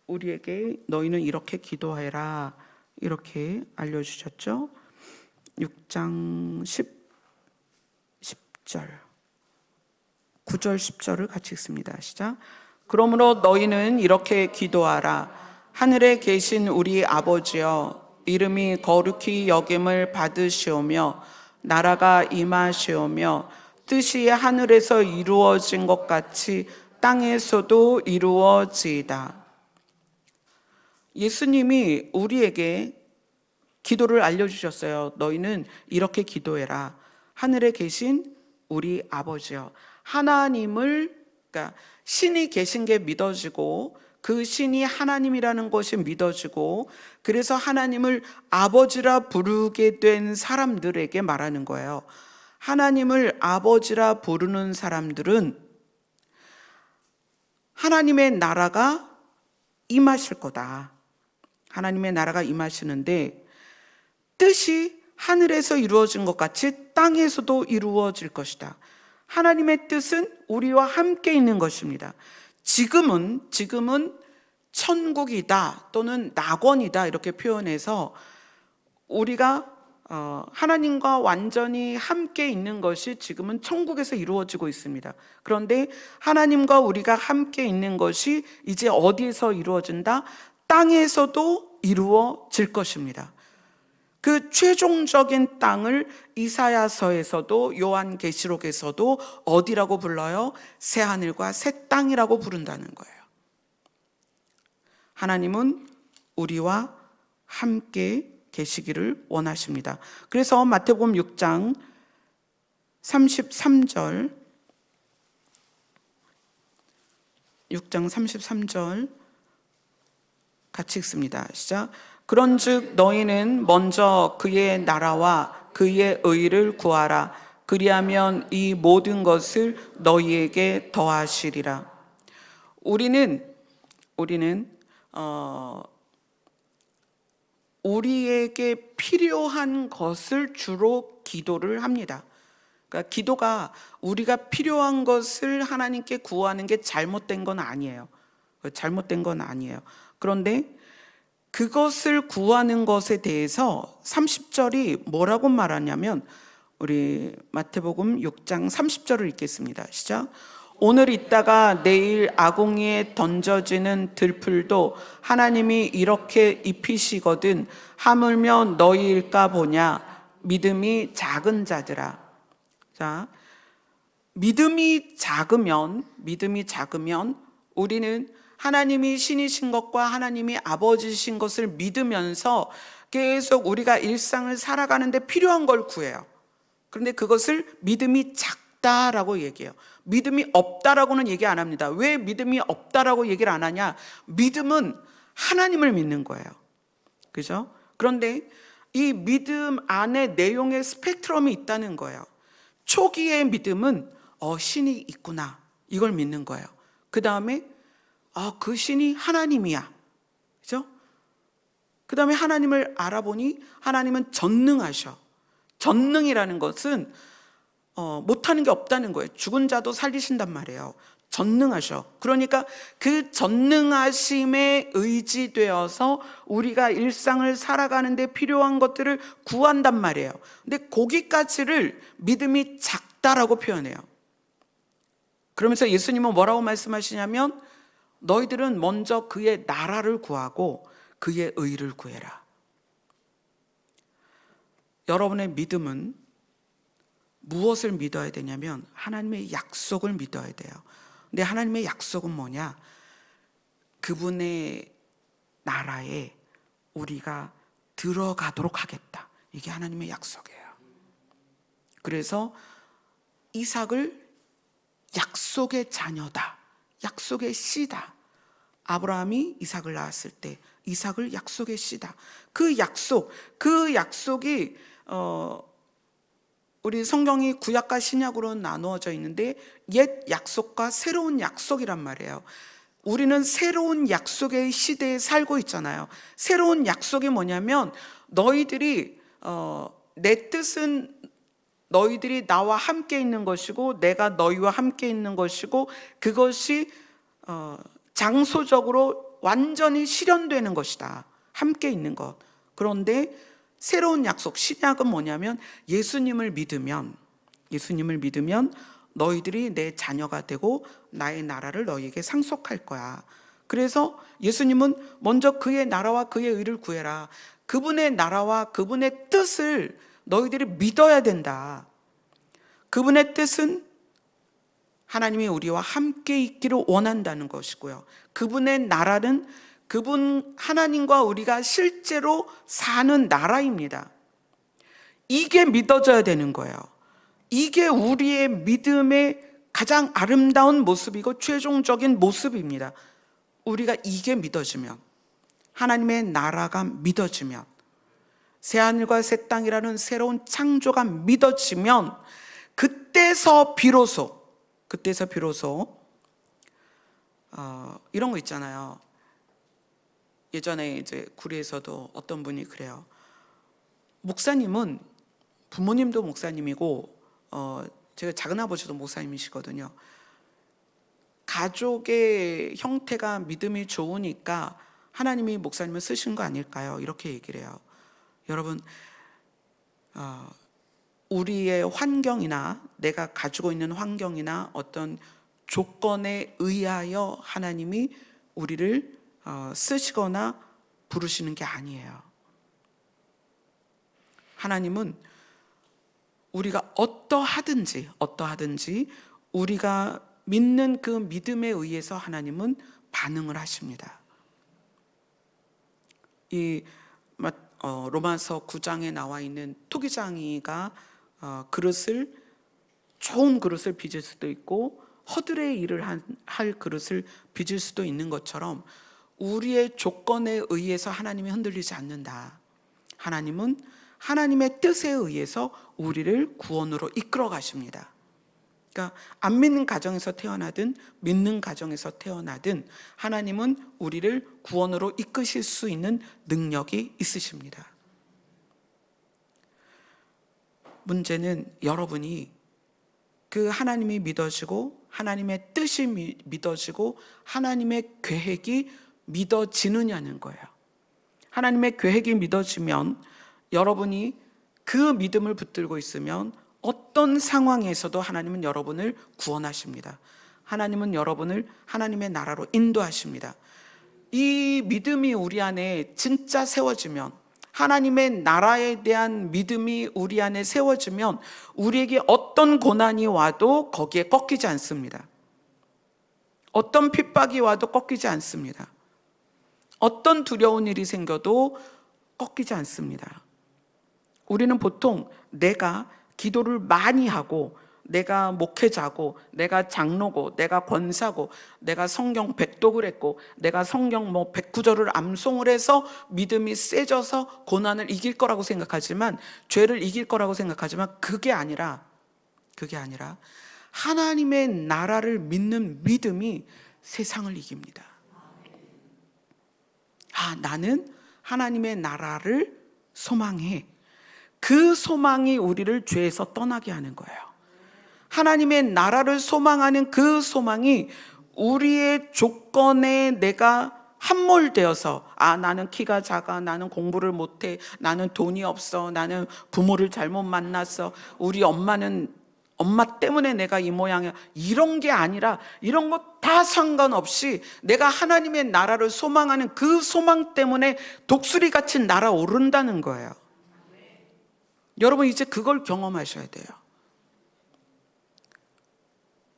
Speaker 1: 우리에게 너희는 이렇게 기도해라 이렇게 알려주셨죠. 6장 10절 9절 10절을 같이 읽습니다. 시작. 그러므로 너희는 이렇게 기도하라. 하늘에 계신 우리 아버지여, 이름이 거룩히 여김을 받으시오며 나라가 임하시오며 뜻이 하늘에서 이루어진 것 같이 땅에서도 이루어지이다. 예수님이 우리에게 기도를 알려주셨어요. 너희는 이렇게 기도해라. 하늘에 계신 우리 아버지여. 하나님을, 그러니까 신이 계신 게 믿어지고 그 신이 하나님이라는 것이 믿어지고 그래서 하나님을 아버지라 부르게 된 사람들에게 말하는 거예요. 하나님을 아버지라 부르는 사람들은 하나님의 나라가 임하실 거다. 하나님의 나라가 임하시는데 뜻이 하늘에서 이루어진 것 같이 땅에서도 이루어질 것이다. 하나님의 뜻은 우리와 함께 있는 것입니다. 지금은 천국이다 또는 낙원이다 이렇게 표현해서 우리가 하나님과 완전히 함께 있는 것이 지금은 천국에서 이루어지고 있습니다. 그런데 하나님과 우리가 함께 있는 것이 이제 어디에서 이루어진다? 땅에서도 이루어질 것입니다. 그 최종적인 땅을 이사야서에서도 요한계시록에서도 어디라고 불러요? 새 하늘과 새 땅이라고 부른다는 거예요. 하나님은 우리와 함께 계시기를 원하십니다. 그래서 마태복음 6장 33절 6장 33절 같이 읽습니다. 시작. 그런즉 너희는 먼저 그의 나라와 그의 의를 구하라. 그리하면 이 모든 것을 너희에게 더하시리라. 우리는 우리에게 필요한 것을 주로 기도를 합니다. 그러니까 기도가 우리가 필요한 것을 하나님께 구하는 게 잘못된 건 아니에요. 잘못된 건 아니에요. 그런데 그것을 구하는 것에 대해서 30절이 뭐라고 말하냐면, 우리 마태복음 6장 30절을 읽겠습니다. 시작. 오늘 있다가 내일 아궁이에 던져지는 들풀도 하나님이 이렇게 입히시거든 하물며 너희일까 보냐. 믿음이 작은 자들아. 자, 믿음이 작으면 우리는 하나님이 신이신 것과 하나님이 아버지신 것을 믿으면서 계속 우리가 일상을 살아가는데 필요한 걸 구해요. 그런데 그것을 믿음이 작다라고 얘기해요. 믿음이 없다라고는 얘기 안 합니다. 왜 믿음이 없다라고 얘기를 안 하냐? 믿음은 하나님을 믿는 거예요. 그죠? 그런데 이 믿음 안에 내용의 스펙트럼이 있다는 거예요. 초기의 믿음은 신이 있구나, 이걸 믿는 거예요. 그 다음에 그 신이 하나님이야. 그죠? 그 다음에 하나님을 알아보니 하나님은 전능하셔. 전능이라는 것은 못하는 게 없다는 거예요. 죽은 자도 살리신단 말이에요. 전능하셔. 그러니까 그 전능하심에 의지되어서 우리가 일상을 살아가는데 필요한 것들을 구한단 말이에요. 근데 거기까지를 믿음이 작다라고 표현해요. 그러면서 예수님은 뭐라고 말씀하시냐면, 너희들은 먼저 그의 나라를 구하고 그의 의를 구해라. 여러분의 믿음은 무엇을 믿어야 되냐면 하나님의 약속을 믿어야 돼요. 근데 하나님의 약속은 뭐냐? 그분의 나라에 우리가 들어가도록 하겠다. 이게 하나님의 약속이에요. 그래서 이삭을 약속의 자녀다, 약속의 씨다. 아브라함이 이삭을 낳았을 때 이삭을 약속의 씨다. 그 약속이 우리 성경이 구약과 신약으로 나누어져 있는데 옛 약속과 새로운 약속이란 말이에요. 우리는 새로운 약속의 시대에 살고 있잖아요. 새로운 약속이 뭐냐면, 너희들이 내 뜻은 너희들이 나와 함께 있는 것이고 내가 너희와 함께 있는 것이고, 그것이 장소적으로 완전히 실현되는 것이다. 함께 있는 것. 그런데 새로운 약속, 신약은 뭐냐면, 예수님을 믿으면 너희들이 내 자녀가 되고 나의 나라를 너희에게 상속할 거야. 그래서 예수님은 먼저 그의 나라와 그의 의를 구해라. 그분의 나라와 그분의 뜻을 너희들이 믿어야 된다. 그분의 뜻은 하나님이 우리와 함께 있기를 원한다는 것이고요. 그분의 나라는 그분 하나님과 우리가 실제로 사는 나라입니다. 이게 믿어져야 되는 거예요. 이게 우리의 믿음의 가장 아름다운 모습이고 최종적인 모습입니다. 우리가 이게 믿어지면, 하나님의 나라가 믿어지면, 새하늘과 새 땅이라는 새로운 창조가 믿어지면, 그때서 비로소 이런 거 있잖아요. 예전에 이제 구리에서도 어떤 분이 그래요. 목사님은, 부모님도 목사님이고 제가 작은아버지도 목사님이시거든요. 가족의 형태가 믿음이 좋으니까 하나님이 목사님을 쓰신 거 아닐까요? 이렇게 얘기를 해요. 여러분, 우리의 환경이나 내가 가지고 있는 환경이나 어떤 조건에 의하여 하나님이 우리를 쓰시거나 부르시는 게 아니에요. 하나님은 우리가 어떠하든지 우리가 믿는 그 믿음에 의해서 하나님은 반응을 하십니다. 이 로마서 9장에 나와 있는 토기장이가 좋은 그릇을 빚을 수도 있고 허들의 일을 할 그릇을 빚을 수도 있는 것처럼, 우리의 조건에 의해서 하나님이 흔들리지 않는다. 하나님은 하나님의 뜻에 의해서 우리를 구원으로 이끌어 가십니다. 그러니까 안 믿는 가정에서 태어나든 믿는 가정에서 태어나든 하나님은 우리를 구원으로 이끄실 수 있는 능력이 있으십니다. 문제는 여러분이 그 하나님이 믿어지고 하나님의 뜻이 믿어지고 하나님의 계획이 믿어지느냐는 거예요. 하나님의 계획이 믿어지면 여러분이 그 믿음을 붙들고 있으면 어떤 상황에서도 하나님은 여러분을 구원하십니다. 하나님은 여러분을 하나님의 나라로 인도하십니다. 이 믿음이 우리 안에 진짜 세워지면, 하나님의 나라에 대한 믿음이 우리 안에 세워지면 우리에게 어떤 고난이 와도 거기에 꺾이지 않습니다. 어떤 핍박이 와도 꺾이지 않습니다. 어떤 두려운 일이 생겨도 꺾이지 않습니다. 우리는 보통 내가 기도를 많이 하고, 내가 목회자고, 내가 장로고, 내가 권사고, 내가 성경 백독을 했고, 내가 성경 109절을 암송을 해서 믿음이 세져서 고난을 이길 거라고 생각하지만, 죄를 이길 거라고 생각하지만 그게 아니라 하나님의 나라를 믿는 믿음이 세상을 이깁니다. 나는 하나님의 나라를 소망해. 그 소망이 우리를 죄에서 떠나게 하는 거예요. 하나님의 나라를 소망하는 그 소망이 우리의 조건에 내가 함몰되어서 나는 키가 작아, 나는 공부를 못해, 나는 돈이 없어, 나는 부모를 잘못 만났어, 우리 엄마는 엄마 때문에 내가 이 모양이야, 이런 게 아니라, 이런 거 다 상관없이 내가 하나님의 나라를 소망하는 그 소망 때문에 독수리같이 날아오른다는 거예요. 여러분 이제 그걸 경험하셔야 돼요.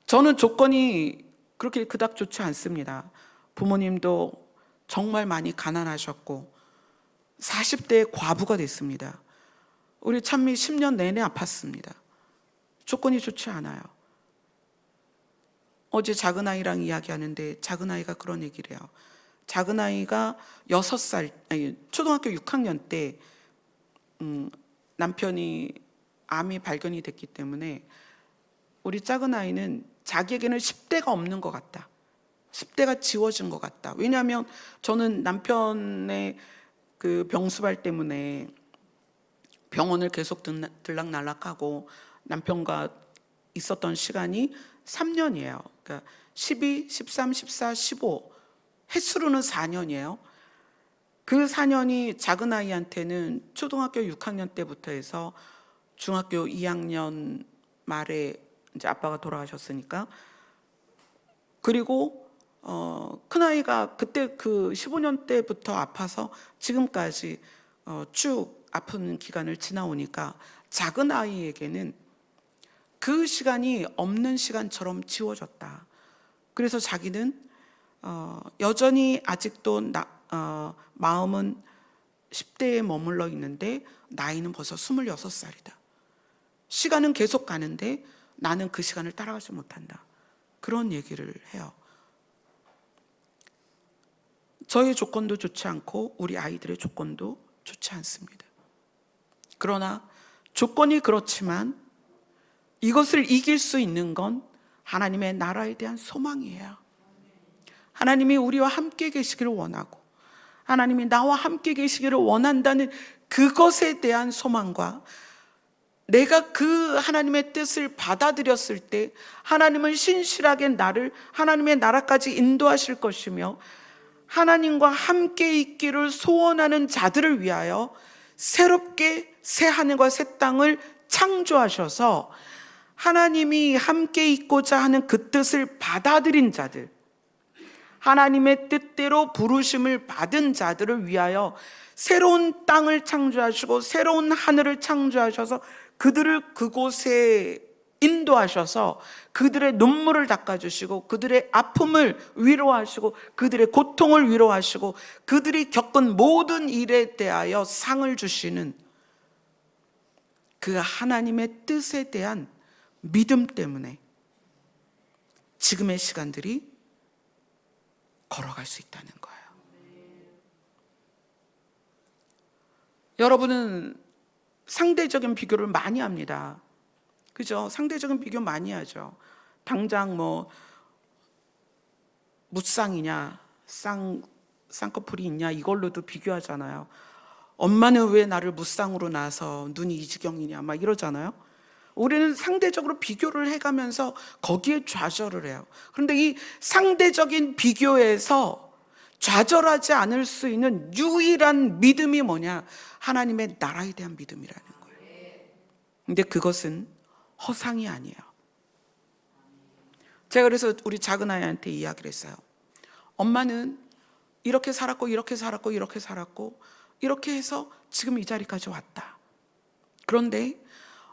Speaker 1: 저는 조건이 그렇게 그닥 좋지 않습니다. 부모님도 정말 많이 가난하셨고 40대에 과부가 됐습니다. 우리 찬미 10년 내내 아팠습니다. 조건이 좋지 않아요. 어제 작은아이랑 이야기하는데 작은아이가 그런 얘기를 해요. 작은아이가 6살, 초등학교 6학년 때 남편이 암이 발견이 됐기 때문에 우리 작은아이는 자기에게는 10대가 없는 것 같다. 10대가 지워진 것 같다. 왜냐하면 저는 남편의 그 병수발 때문에 병원을 계속 들락날락하고 남편과 있었던 시간이 3년이에요. 그러니까 12, 13, 14, 15 횟수로는 4년이에요. 그 4년이 작은아이한테는 초등학교 6학년 때부터 해서 중학교 2학년 말에 이제 아빠가 돌아가셨으니까, 그리고 큰아이가 그때 그 15년 때부터 아파서 지금까지 쭉 아픈 기간을 지나오니까 작은아이에게는 그 시간이 없는 시간처럼 지워졌다. 그래서 자기는 여전히 아직도 마음은 10대에 머물러 있는데 나이는 벌써 26살이다. 시간은 계속 가는데 나는 그 시간을 따라가지 못한다. 그런 얘기를 해요. 저의 조건도 좋지 않고 우리 아이들의 조건도 좋지 않습니다. 그러나 조건이 그렇지만 이것을 이길 수 있는 건 하나님의 나라에 대한 소망이에요. 하나님이 우리와 함께 계시기를 원하고 하나님이 나와 함께 계시기를 원한다는 그것에 대한 소망과, 내가 그 하나님의 뜻을 받아들였을 때 하나님은 신실하게 나를 하나님의 나라까지 인도하실 것이며 하나님과 함께 있기를 소원하는 자들을 위하여 새롭게 새 하늘과 새 땅을 창조하셔서 하나님이 함께 있고자 하는 그 뜻을 받아들인 자들, 하나님의 뜻대로 부르심을 받은 자들을 위하여 새로운 땅을 창조하시고 새로운 하늘을 창조하셔서 그들을 그곳에 인도하셔서 그들의 눈물을 닦아주시고 그들의 아픔을 위로하시고 그들의 고통을 위로하시고 그들이 겪은 모든 일에 대하여 상을 주시는 그 하나님의 뜻에 대한 믿음 때문에 지금의 시간들이 걸어갈 수 있다는 거예요. 여러분은 상대적인 비교를 많이 합니다. 그죠? 상대적인 비교 많이 하죠. 당장 뭐 무쌍이냐, 쌍꺼풀이 있냐 이걸로도 비교하잖아요. 엄마는 왜 나를 무쌍으로 낳아서 눈이 이 지경이냐 막 이러잖아요. 우리는 상대적으로 비교를 해가면서 거기에 좌절을 해요. 그런데 이 상대적인 비교에서 좌절하지 않을 수 있는 유일한 믿음이 뭐냐? 하나님의 나라에 대한 믿음이라는 거예요. 근데 그것은 허상이 아니에요. 제가 그래서 우리 작은 아이한테 이야기를 했어요. 엄마는 이렇게 살았고 이렇게 살았고 이렇게 살았고 이렇게 해서 지금 이 자리까지 왔다. 그런데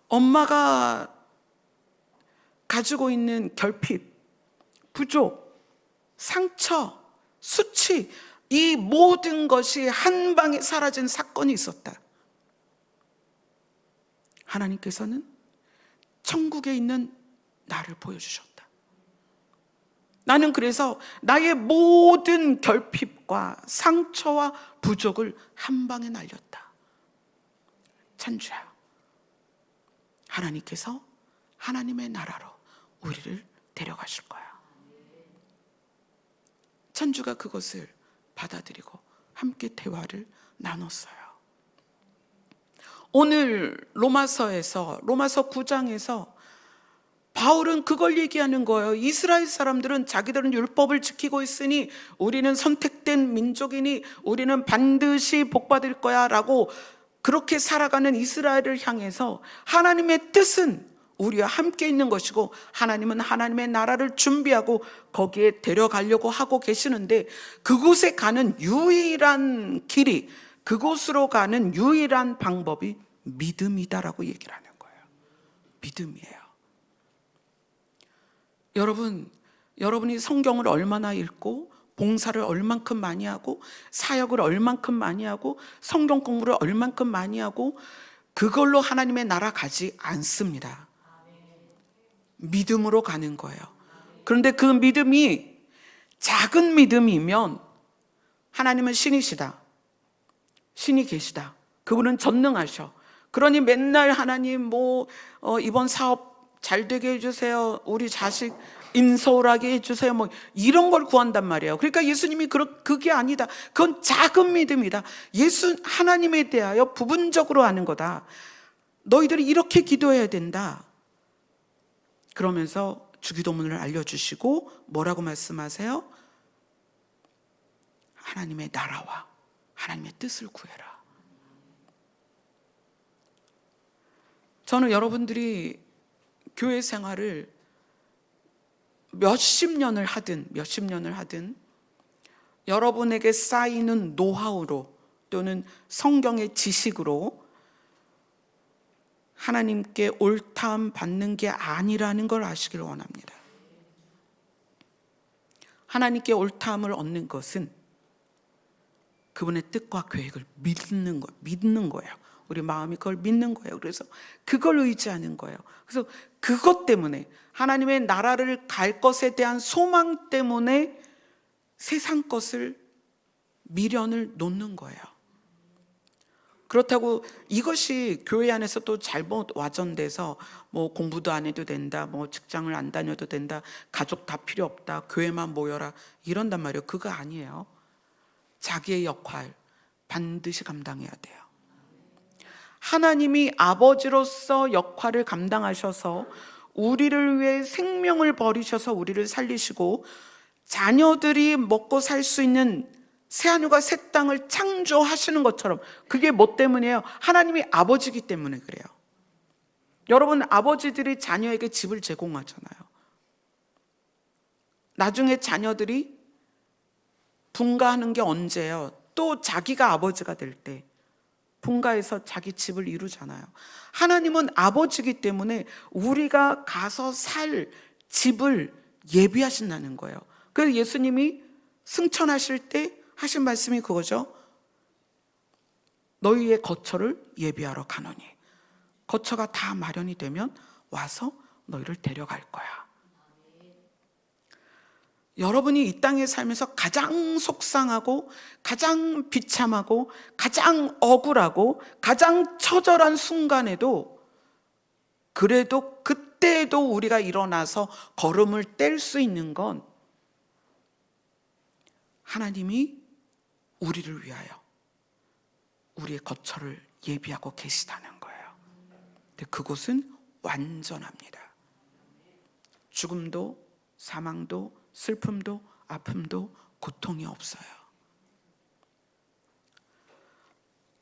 Speaker 1: 엄마가 가지고 있는 결핍, 부족, 상처, 수치, 이 모든 것이 한 방에 사라진 사건이 있었다. 하나님께서는 천국에 있는 나를 보여주셨다. 나는 그래서 나의 모든 결핍과 상처와 부족을 한 방에 날렸다. 찬주야, 하나님께서 하나님의 나라로 우리를 데려가실 거야. 찬주가 그것을 받아들이고 함께 대화를 나눴어요. 오늘 로마서 9장에서 바울은 그걸 얘기하는 거예요. 이스라엘 사람들은 자기들은 율법을 지키고 있으니 우리는 선택된 민족이니 우리는 반드시 복받을 거야 라고 그렇게 살아가는 이스라엘을 향해서 하나님의 뜻은 우리와 함께 있는 것이고 하나님은 하나님의 나라를 준비하고 거기에 데려가려고 하고 계시는데 그곳에 가는 유일한 길이, 그곳으로 가는 유일한 방법이 믿음이다라고 얘기를 하는 거예요. 믿음이에요. 여러분이 성경을 얼마나 읽고 봉사를 얼만큼 많이 하고 사역을 얼만큼 많이 하고 성경 공부를 얼만큼 많이 하고 그걸로 하나님의 나라 가지 않습니다. 믿음으로 가는 거예요. 그런데 그 믿음이 작은 믿음이면 하나님은 신이시다. 신이 계시다. 그분은 전능하셔. 그러니 맨날 하나님 이번 사업 잘 되게 해주세요. 우리 자식 인서울하게 해주세요. 이런 걸 구한단 말이에요. 그러니까 예수님이 그게 아니다. 그건 작은 믿음이다. 하나님에 대하여 부분적으로 하는 거다. 너희들이 이렇게 기도해야 된다. 그러면서 주기도문을 알려주시고 뭐라고 말씀하세요? 하나님의 나라와 하나님의 뜻을 구해라. 저는 여러분들이 교회 생활을 몇십 년을 하든 여러분에게 쌓이는 노하우로 또는 성경의 지식으로 하나님께 옳다함 받는 게 아니라는 걸 아시길 원합니다. 하나님께 옳다함을 얻는 것은 그분의 뜻과 계획을 믿는 거예요. 우리 마음이 그걸 믿는 거예요. 그래서 그걸 의지하는 거예요. 그래서 그것 때문에 하나님의 나라를 갈 것에 대한 소망 때문에 세상 것을 미련을 놓는 거예요. 그렇다고 이것이 교회 안에서 또 잘못 와전돼서 공부도 안 해도 된다, 직장을 안 다녀도 된다, 가족 다 필요 없다, 교회만 모여라 이런단 말이에요. 그거 아니에요. 자기의 역할 반드시 감당해야 돼요. 하나님이 아버지로서 역할을 감당하셔서 우리를 위해 생명을 버리셔서 우리를 살리시고 자녀들이 먹고 살 수 있는 새하늘과 새 땅을 창조하시는 것처럼 그게 뭐 때문이에요? 하나님이 아버지이기 때문에 그래요. 여러분, 아버지들이 자녀에게 집을 제공하잖아요. 나중에 자녀들이 분가하는 게 언제예요? 또 자기가 아버지가 될 때 분가해서 자기 집을 이루잖아요. 하나님은 아버지이기 때문에 우리가 가서 살 집을 예비하신다는 거예요. 그래서 예수님이 승천하실 때 하신 말씀이 그거죠. 너희의 거처를 예비하러 가노니 거처가 다 마련이 되면 와서 너희를 데려갈 거야. 여러분이 이 땅에 살면서 가장 속상하고 가장 비참하고 가장 억울하고 가장 처절한 순간에도 그래도 그때도 우리가 일어나서 걸음을 뗄 수 있는 건 하나님이 우리를 위하여 우리의 거처를 예비하고 계시다는 거예요. 근데 그곳은 완전합니다. 죽음도 사망도 슬픔도 아픔도 고통이 없어요.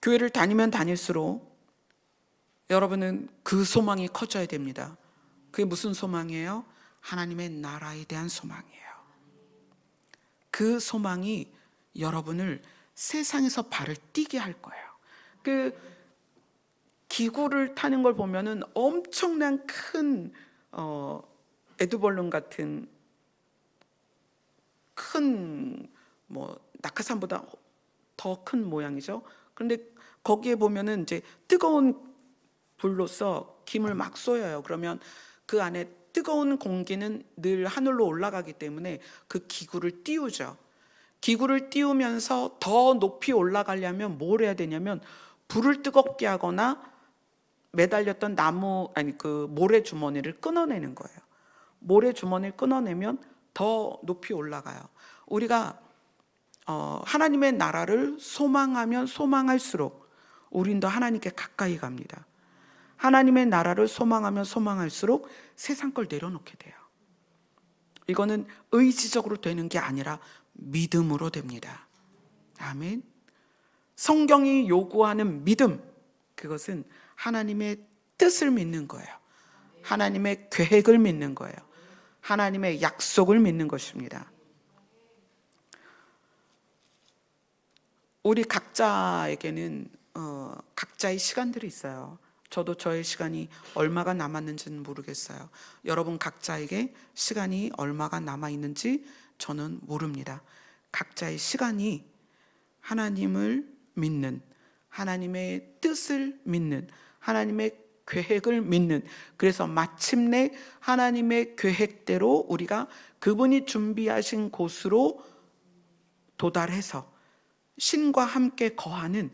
Speaker 1: 교회를 다니면 다닐수록 여러분은 그 소망이 커져야 됩니다. 그게 무슨 소망이에요? 하나님의 나라에 대한 소망이에요. 그 소망이 여러분을 세상에서 발을 띄게 할 거예요. 그 기구를 타는 걸 보면은 엄청난 큰 에드벌룬 같은 큰 낙하산보다 더 큰 모양이죠. 그런데 거기에 보면은 이제 뜨거운 불로서 김을 막 쏘여요. 그러면 그 안에 뜨거운 공기는 늘 하늘로 올라가기 때문에 그 기구를 띄우죠. 기구를 띄우면서 더 높이 올라가려면 뭘 해야 되냐면 불을 뜨겁게 하거나 매달렸던 그 모래 주머니를 끊어내는 거예요. 모래 주머니를 끊어내면 더 높이 올라가요. 우리가 하나님의 나라를 소망하면 소망할수록 우린 더 하나님께 가까이 갑니다. 하나님의 나라를 소망하면 소망할수록 세상 걸 내려놓게 돼요. 이거는 의지적으로 되는 게 아니라 믿음으로 됩니다. 아멘. 성경이 요구하는 믿음, 그것은 하나님의 뜻을 믿는 거예요. 하나님의 계획을 믿는 거예요. 하나님의 약속을 믿는 것입니다. 우리 각자에게는 각자의 시간들이 있어요. 저도 저의 시간이 얼마가 남았는지는 모르겠어요. 여러분 각자에게 시간이 얼마가 남아있는지 저는 모릅니다. 각자의 시간이 하나님을 믿는, 하나님의 뜻을 믿는, 하나님의 계획을 믿는, 그래서 마침내 하나님의 계획대로 우리가 그분이 준비하신 곳으로 도달해서 신과 함께 거하는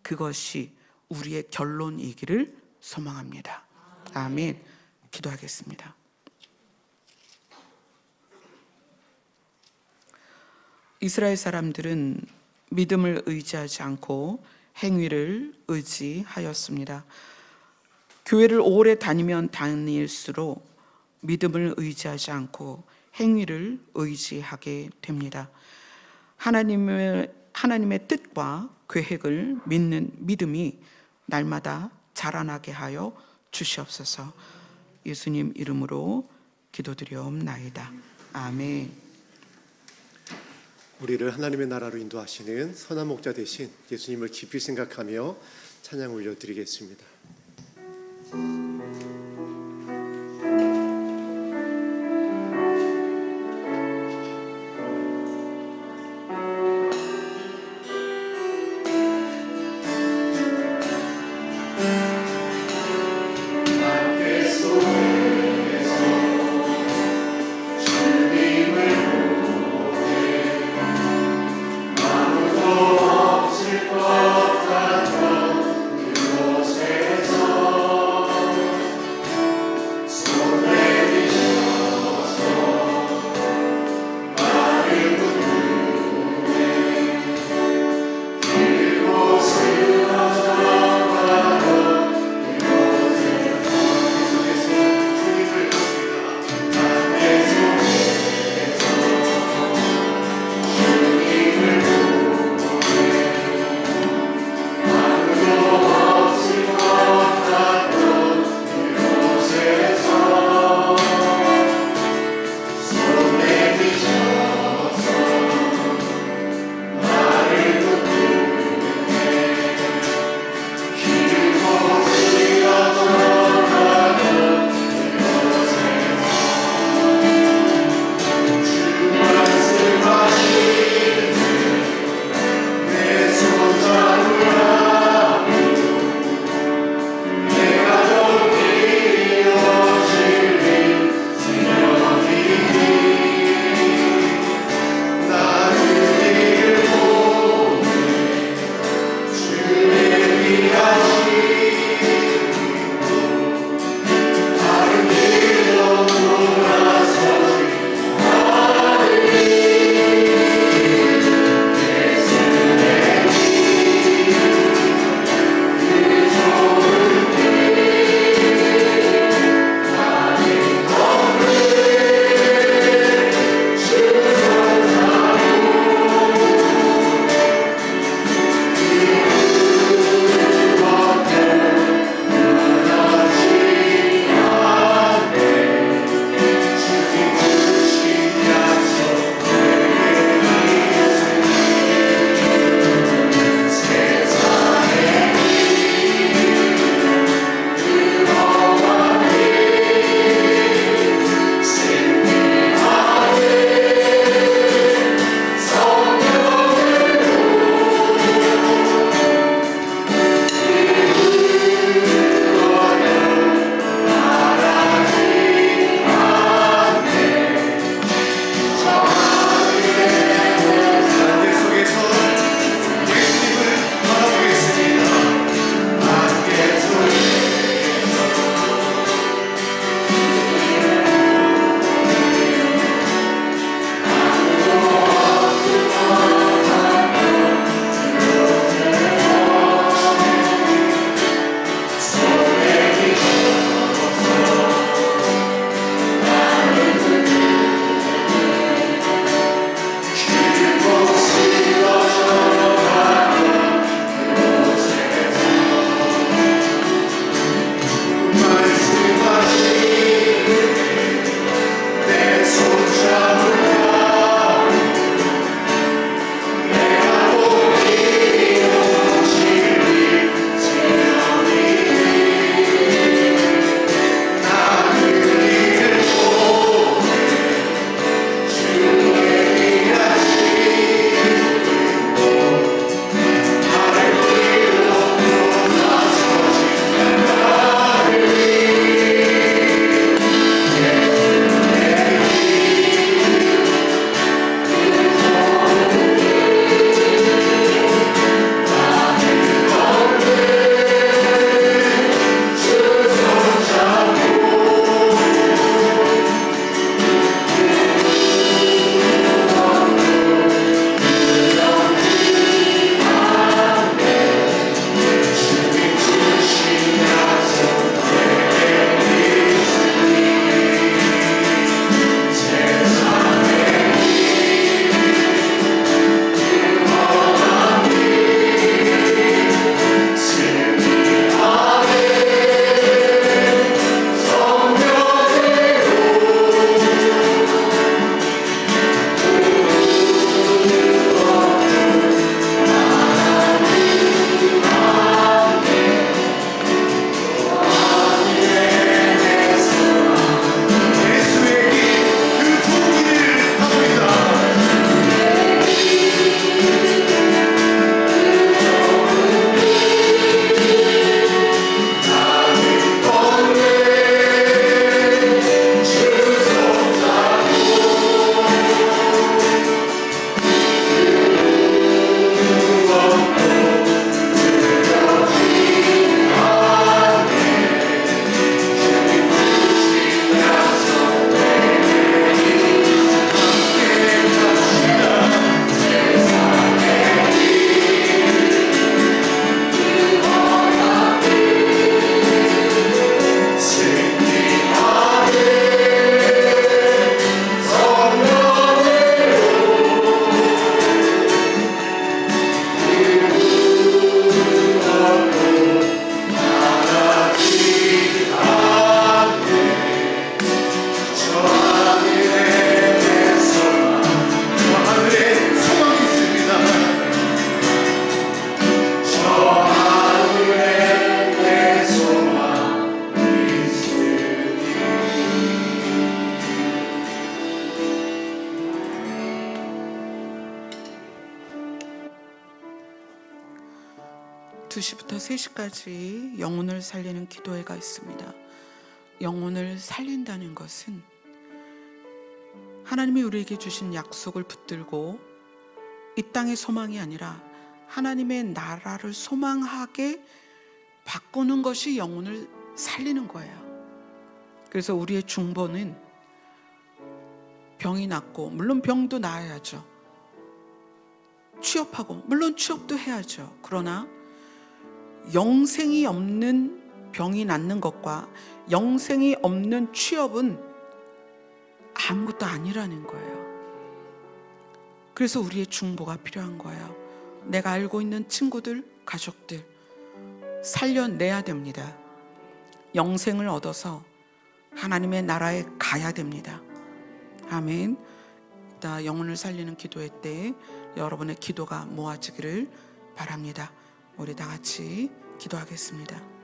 Speaker 1: 그것이 우리의 결론이기를 소망합니다. 아멘. 기도하겠습니다. 이스라엘 사람들은 믿음을 의지하지 않고 행위를 의지하였습니다. 교회를 오래 다니면 다닐수록 믿음을 의지하지 않고 행위를 의지하게 됩니다. 하나님의 뜻과 계획을 믿는 믿음이 날마다 자라나게 하여 주시옵소서. 예수님 이름으로 기도드리옵나이다. 아멘.
Speaker 2: 우리를 하나님의 나라로 인도하시는 선한 목자 되신 예수님을 깊이 생각하며 찬양 올려드리겠습니다.
Speaker 3: 없을 것 같던 그곳에서
Speaker 1: 2시부터 3시까지 영혼을 살리는 기도회가 있습니다. 영혼을 살린다는 것은 하나님이 우리에게 주신 약속을 붙들고 이 땅의 소망이 아니라 하나님의 나라를 소망하게 바꾸는 것이 영혼을 살리는 거예요. 그래서 우리의 중보는 병이 낫고, 물론 병도 나아야죠. 취업하고, 물론 취업도 해야죠. 그러나 영생이 없는 병이 낫는 것과 영생이 없는 취업은 아무것도 아니라는 거예요. 그래서 우리의 중보가 필요한 거예요. 내가 알고 있는 친구들, 가족들 살려내야 됩니다. 영생을 얻어서 하나님의 나라에 가야 됩니다. 아멘. 이따 영혼을 살리는 기도회 때 여러분의 기도가 모아지기를 바랍니다. 우리 다 같이 기도하겠습니다.